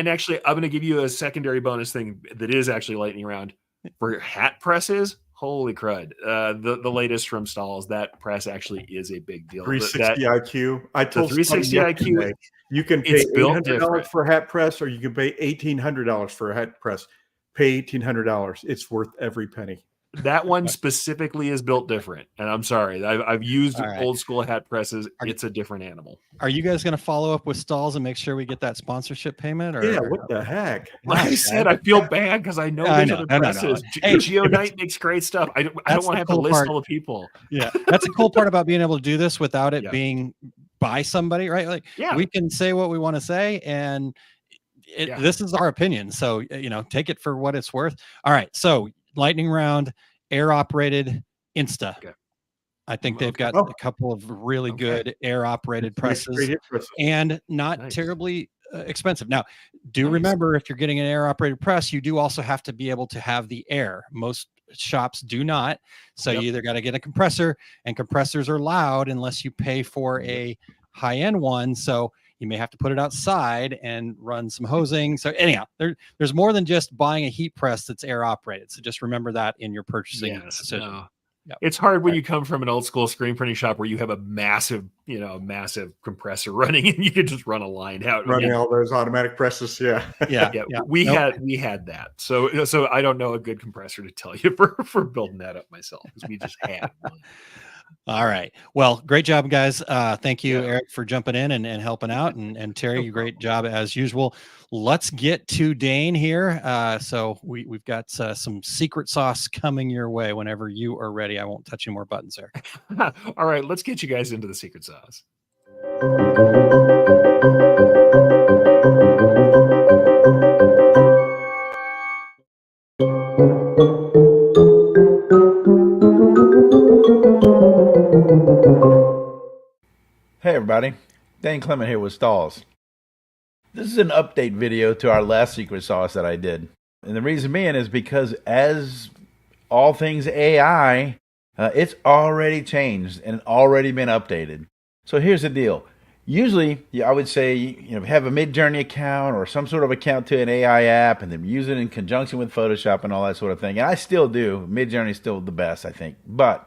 actually, I'm going to give you a secondary bonus thing that is actually lightning round for hat presses. Holy crud. The latest from Stalls, that press actually is a big deal. 360 IQ. I told 360 IQ. You can pay $800 for a hat press, or you can pay $1,800 for a hat press. Pay $1,800. It's worth every penny. That one specifically is built different, and I'm sorry. I've used All right. old school hat presses. Are you- It's a different animal. Are you guys going to follow up with Stalls and make sure we get that sponsorship payment? Or Yeah, what the heck? Like I said, I feel bad because I know I there's know. other No, no, no. presses. Hey, Geo Knight makes great stuff. I don't That's want to the have cool to list part. all the people. Yeah, that's the cool part about being able to do this without it Yeah. being by somebody, right? Like Yeah. we can say what we want to say, and Yeah. this is our opinion. So take it for what it's worth. All right, so lightning round, air operated Insta. Okay. I think they've Okay. got a couple of really good air operated presses and not Nice. terribly expensive. Now, do remember if you're getting an air operated press, you do also have to be able to have the air. Most shops do not. So you either got to get a compressor, and compressors are loud unless you pay for a high end one. So you may have to put it outside and run some hosing. So anyhow, there's more than just buying a heat press that's air operated. So just remember that in your purchasing decision. No. Yep. It's hard when you come from an old school screen printing shop where you have a massive compressor running and you can just run a line out. Running all those automatic presses. Yeah. Yeah. We had that. So I don't know a good compressor to tell you for building that up myself, because we just had one. All right. Well, great job, guys. Thank you, Eric, for jumping in and helping out. And Terry, great job as usual. Let's get to Dane here. So we've got some secret sauce coming your way whenever you are ready. I won't touch any more buttons there. All right, let's get you guys into the secret sauce. Hey everybody, Dane Clement here with Stalls. This is an update video to our last secret sauce that I did. And the reason being is because as all things AI, it's already changed and already been updated. So here's the deal. Usually, I would say, have a Midjourney account or some sort of account to an AI app and then use it in conjunction with Photoshop and all that sort of thing. And I still do. Midjourney is still the best, I think. But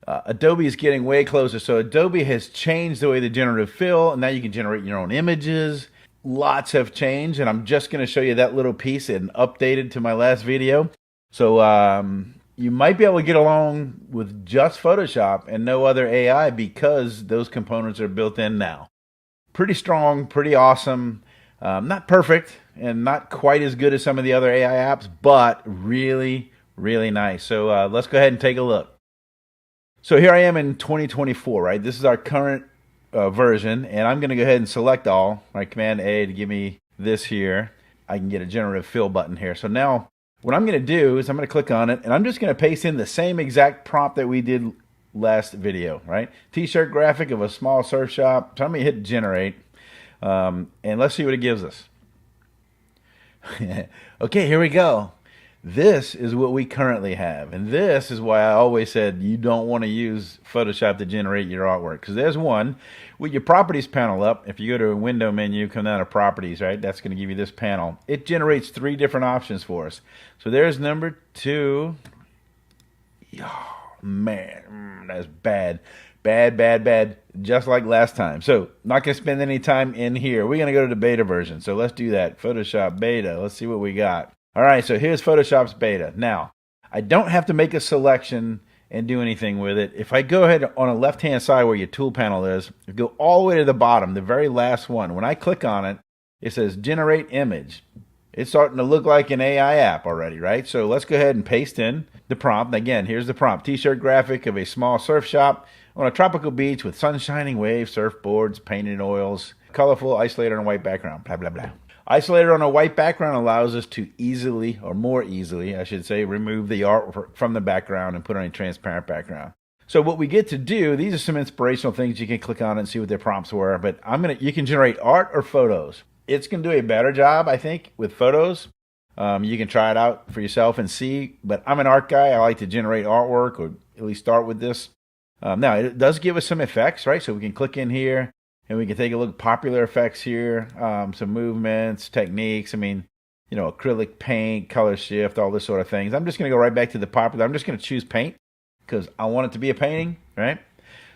Adobe is getting way closer. So Adobe has changed the way they generative fill, and now you can generate your own images. Lots have changed, and I'm just going to show you that little piece and updated to my last video. So you might be able to get along with just Photoshop and no other AI because those components are built in now. Pretty strong, pretty awesome. Not perfect and not quite as good as some of the other AI apps, but really, really nice. So let's go ahead and take a look. So here I am in 2024, right? This is our current version, and I'm going to go ahead and select all, right? Command A to give me this here. I can get a generative fill button here. So now what I'm going to do is I'm going to click on it, and I'm just going to paste in the same exact prompt that we did last video, right? T-shirt graphic of a small surf shop. So I'm going to hit generate, and let's see what it gives us. Okay, here we go. This is what we currently have, and this is why I always said you don't want to use Photoshop to generate your artwork, because there's one with your properties panel up. If you go to a window menu, come down to properties, right? That's going to give you this panel. It generates 3 different options for us. So there's number 2. Oh, man, that's bad. Bad, just like last time. So not going to spend any time in here. We're going to go to the beta version. So let's do that. Photoshop beta. Let's see what we got. All right, so here's Photoshop's beta. Now, I don't have to make a selection and do anything with it. If I go ahead on the left-hand side where your tool panel is, go all the way to the bottom, the very last one. When I click on it, it says Generate Image. It's starting to look like an AI app already, right? So let's go ahead and paste in the prompt. Again, here's the prompt. T-shirt graphic of a small surf shop on a tropical beach with sun shining waves, surfboards, painted oils, colorful isolator on a white background, blah, blah, blah. Isolator on a white background allows us to easily, or more easily, I should say, remove the art from the background and put on a transparent background. So what we get to do, these are some inspirational things. You can click on it and see what their prompts were, but you can generate art or photos. It's going to do a better job, I think, with photos. You can try it out for yourself and see, but I'm an art guy. I like to generate artwork, or at least start with this. Now, it does give us some effects, right? So we can click in here. And we can take a look at popular effects here, some movements, techniques. I mean, acrylic paint, color shift, all this sort of things. I'm just going to go right back to the popular. I'm just going to choose paint because I want it to be a painting, right?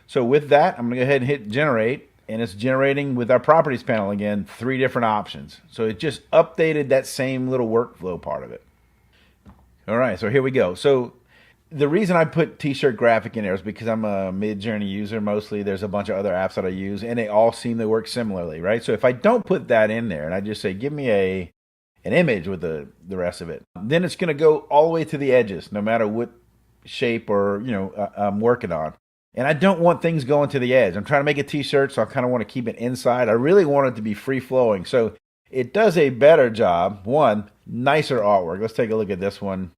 So with that, I'm going to go ahead and hit generate. And it's generating with our properties panel again, 3 different options. So it just updated that same little workflow part of it. All right, so here we go. So The reason I put t-shirt graphic in there is because I'm a Mid-Journey user mostly. There's a bunch of other apps that I use, and they all seem to work similarly, right? So if I don't put that in there, and I just say, give me an image with the rest of it, then it's going to go all the way to the edges, no matter what shape or, I'm working on. And I don't want things going to the edge. I'm trying to make a t-shirt, so I kind of want to keep it inside. I really want it to be free-flowing. So it does a better job. One, nicer artwork. Let's take a look at this one.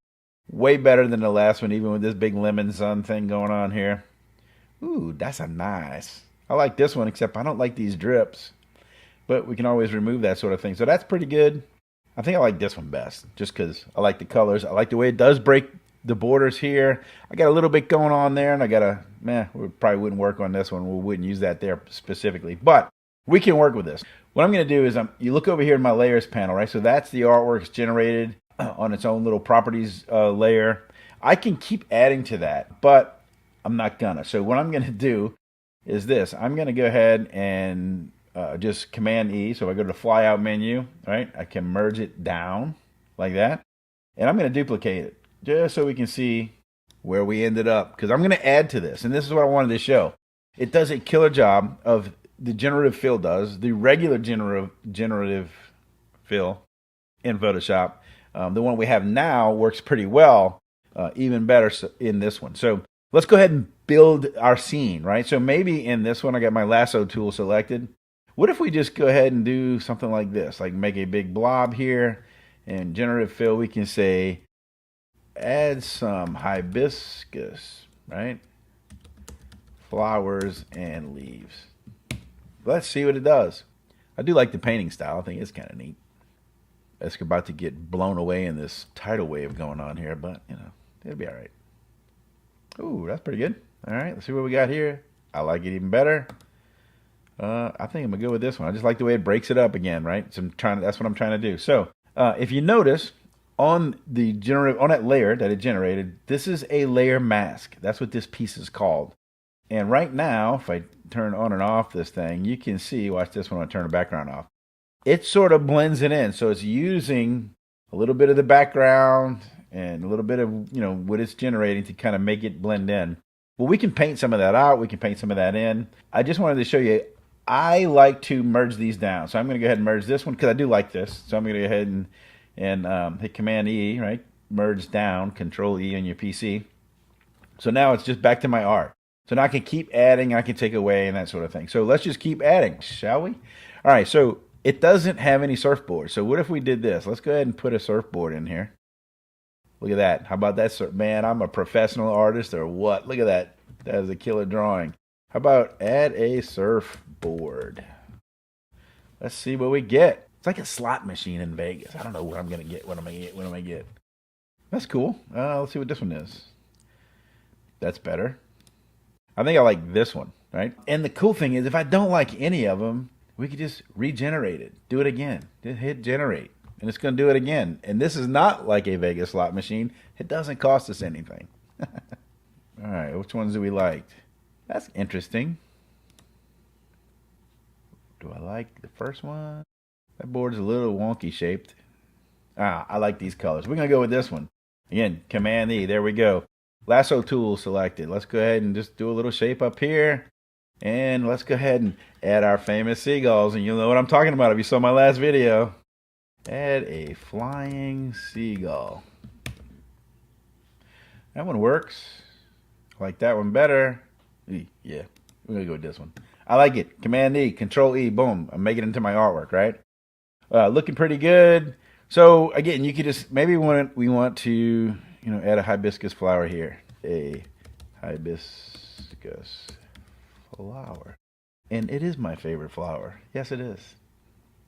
Way better than the last one, even with this big lemon sun thing going on here. Ooh, that's a nice. I like this one, except I don't like these drips. But we can always remove that sort of thing. So that's pretty good. I think I like this one best, just because I like the colors. I like the way it does break the borders here. I got a little bit going on there, and I got we probably wouldn't work on this one. We wouldn't use that there specifically. But we can work with this. What I'm going to do is you look over here in my layers panel, right? So that's the artwork generated on its own little properties layer. I can keep adding to that, but I'm not gonna. So what I'm gonna do is this. I'm gonna go ahead and just Command E. So I go to the flyout menu, right? I can merge it down like that. And I'm gonna duplicate it just so we can see where we ended up. Because I'm gonna add to this, and this is what I wanted to show. It does a killer job of the generative fill does, the regular generative fill in Photoshop. The one we have now works pretty well, even better in this one. So let's go ahead and build our scene, right? So maybe in this one, I got my lasso tool selected. What if we just go ahead and do something like this, like make a big blob here, and generative fill, we can say, add some hibiscus, right? Flowers and leaves. Let's see what it does. I do like the painting style. I think it's kind of neat. It's about to get blown away in this tidal wave going on here, but, it'll be all right. Ooh, that's pretty good. All right, let's see what we got here. I like it even better. I think I'm going to go with this one. I just like the way it breaks it up again, right? So that's what I'm trying to do. So if you notice, on that layer that it generated, this is a layer mask. That's what this piece is called. And right now, if I turn on and off this thing, you can see, watch this when I turn the background off. It sort of blends it in. So it's using a little bit of the background and a little bit of, what it's generating to kind of make it blend in. Well, we can paint some of that out. We can paint some of that in. I just wanted to show you, I like to merge these down. So I'm going to go ahead and merge this one because I do like this. So I'm going to go ahead and hit Command E, right? Merge down, Control E on your PC. So now it's just back to my art. So now I can keep adding, I can take away and that sort of thing. So let's just keep adding, shall we? All right, so it doesn't have any surfboard. So what if we did this? Let's go ahead and put a surfboard in here. Look at that. How about that? Man, I'm a professional artist or what? Look at that. That is a killer drawing. How about add a surfboard? Let's see what we get. It's like a slot machine in Vegas. I don't know what I'm going to get. What am I get? That's cool. Let's see what this one is. That's better. I think I like this one, right? And the cool thing is if I don't like any of them, we could just regenerate it. Do it again. Just hit generate. And it's going to do it again. And this is not like a Vegas slot machine. It doesn't cost us anything. All right, which ones do we like? That's interesting. Do I like the first one? That board's a little wonky shaped. I like these colors. We're going to go with this one. Again, Command E. There we go. Lasso tool selected. Let's go ahead and just do a little shape up here. And let's go ahead and add our famous seagulls. And you'll know what I'm talking about if you saw my last video. Add a flying seagull. That one works. I like that one better. Yeah, we're going to go with this one. I like it. Command E, Control E, boom. I'm making it into my artwork, right? Looking pretty good. So again, you could just, maybe we want to, add a hibiscus flower here. A hibiscus flower. And it is my favorite flower. Yes, it is.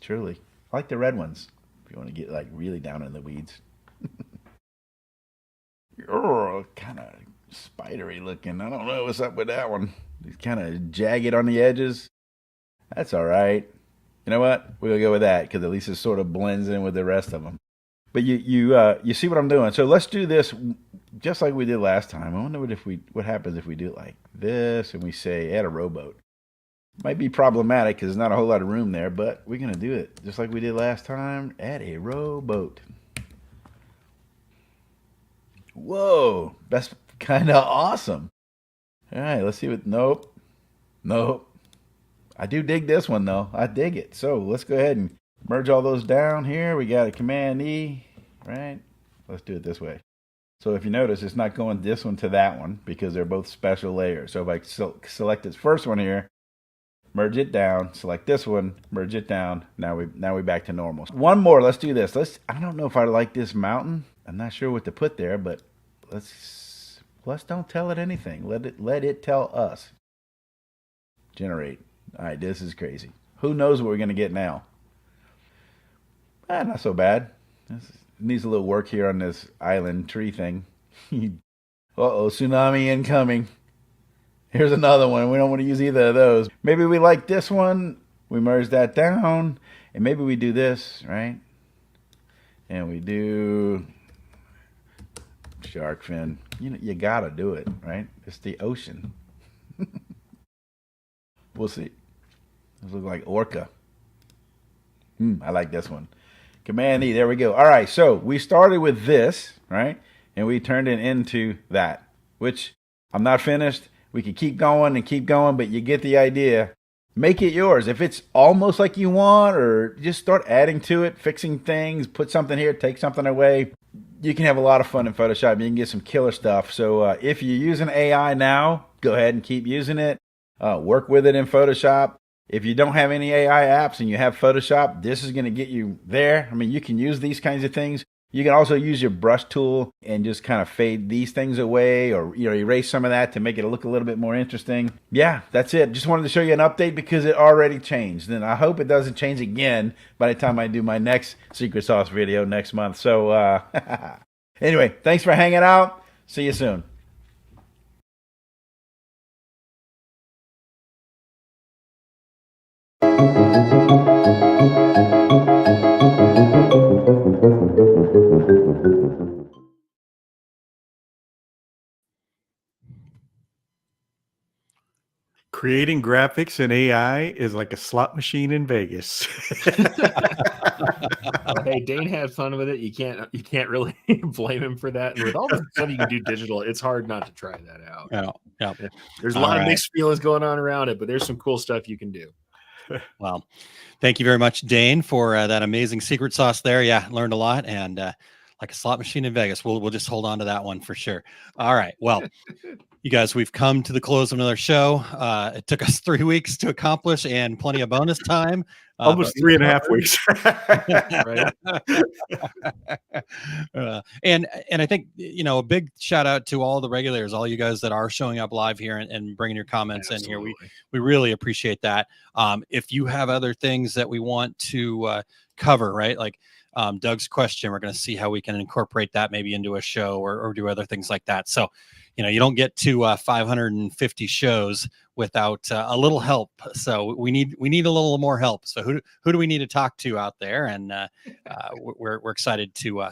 Truly. I like the red ones. If you want to get like really down in the weeds. Oh, kind of spidery looking. I don't know what's up with that one. It's kind of jagged on the edges. That's all right. You know what? We'll go with that because at least it sort of blends in with the rest of them. But you see what I'm doing. So let's do this just like we did last time. I wonder what happens if we do it like this and we say add a rowboat. Might be problematic because there's not a whole lot of room there, but we're going to do it just like we did last time. Add a rowboat. Whoa. kind of awesome. All right, let's see what. Nope. I do dig this one though. I dig it. So let's go ahead and merge all those down here. We got a Command E, right? Let's do it this way. So if you notice, it's not going this one to that one because they're both special layers. So if I select this first one here, merge it down, select this one, merge it down. Now we back to normal. One more. Let's do this. I don't know if I like this mountain. I'm not sure what to put there, but let's don't tell it anything. Let it tell us. Generate. All right, this is crazy. Who knows what we're gonna get now? Not so bad. This needs a little work here on this island tree thing. Uh-oh, tsunami incoming. Here's another one. We don't want to use either of those. Maybe we like this one. We merge that down. And maybe we do this, right? And we do shark fin. You gotta do it, right? It's the ocean. We'll see. This looks like orca. I like this one. Command E, there we go. All right, so we started with this, right? And we turned it into that, which I'm not finished. We could keep going, but you get the idea. Make it yours. If it's almost like you want, or just start adding to it, fixing things, put something here, take something away. You can have a lot of fun in Photoshop. You can get some killer stuff. So if you're using AI now, go ahead and keep using it. Work with it in Photoshop. If you don't have any AI apps and you have Photoshop, this is going to get you there. I mean, you can use these kinds of things. You can also use your brush tool and just kind of fade these things away, or erase some of that to make it look a little bit more interesting. Yeah, that's it. Just wanted to show you an update because it already changed. And I hope it doesn't change again by the time I do my next secret sauce video next month. So anyway, thanks for hanging out. See you soon. Creating graphics in AI is like a slot machine in Vegas. Hey, Dane had fun with it. You can't really blame him for that. And with all the stuff you can do digital, it's hard not to try that out. Yeah. There's a lot of mixed feelings going on around it, but there's some cool stuff you can do. Well, thank you very much, Dane, for that amazing secret sauce there. Yeah, learned a lot, and like a slot machine in Vegas. We'll just hold on to that one for sure. All right. Well, you guys, we've come to the close of another show. It took us 3 weeks to accomplish and plenty of bonus time. Almost 3.5 weeks. And I think, a big shout out to all the regulators, all you guys that are showing up live here and bringing your comments in here. We really appreciate that. If you have other things that we want to cover, right? Like Doug's question, we're going to see how we can incorporate that maybe into a show or do other things like that. So, you don't get to 550 shows without a little help. So we need a little more help. So who do we need to talk to out there? And we're excited to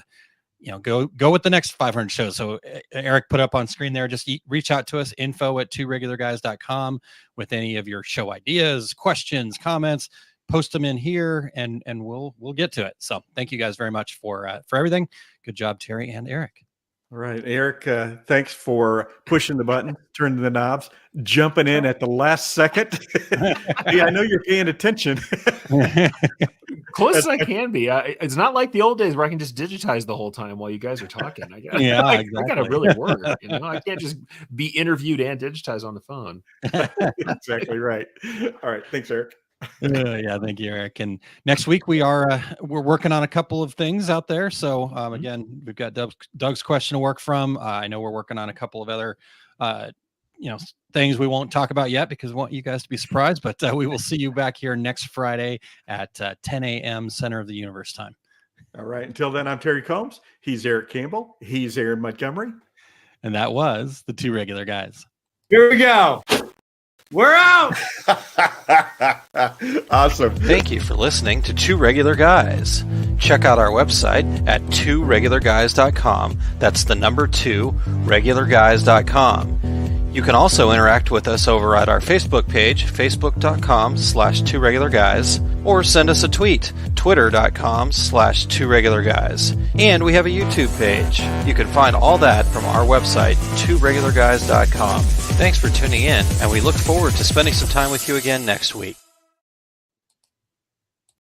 go with the next 500 shows. So Eric put up on screen there. Just reach out to us, info@tworegularguys.com with any of your show ideas, questions, comments. Post them in here, and we'll get to it. So thank you guys very much for everything. Good job, Terry and Eric. All right, Eric, thanks for pushing the button, turning the knobs, jumping in at the last second. Hey, I know you're paying attention. Close as I can be. It's not like the old days where I can just digitize the whole time while you guys are talking. I got to really work. I can't just be interviewed and digitize on the phone. Exactly right. All right, thanks, Eric. Yeah, thank you, Eric. And next week we're working on a couple of things out there. So again, we've got Doug's question to work from. I know we're working on a couple of other things we won't talk about yet because we want you guys to be surprised. But we will see you back here next Friday at 10 a.m. Center of the Universe time. All right. Until then, I'm Terry Combs. He's Eric Campbell. He's Aaron Montgomery. And that was the Two Regular Guys. Here we go. We're out. Awesome. Thank you for listening to Two Regular Guys. Check out our website at tworegularguys.com. That's the number 2, regularguys.com. You can also interact with us over at our Facebook page, facebook.com/2regularguys, or send us a tweet, twitter.com/2regularguys. And we have a YouTube page. You can find all that from our website, 2regularguys.com. Thanks for tuning in, and we look forward to spending some time with you again next week.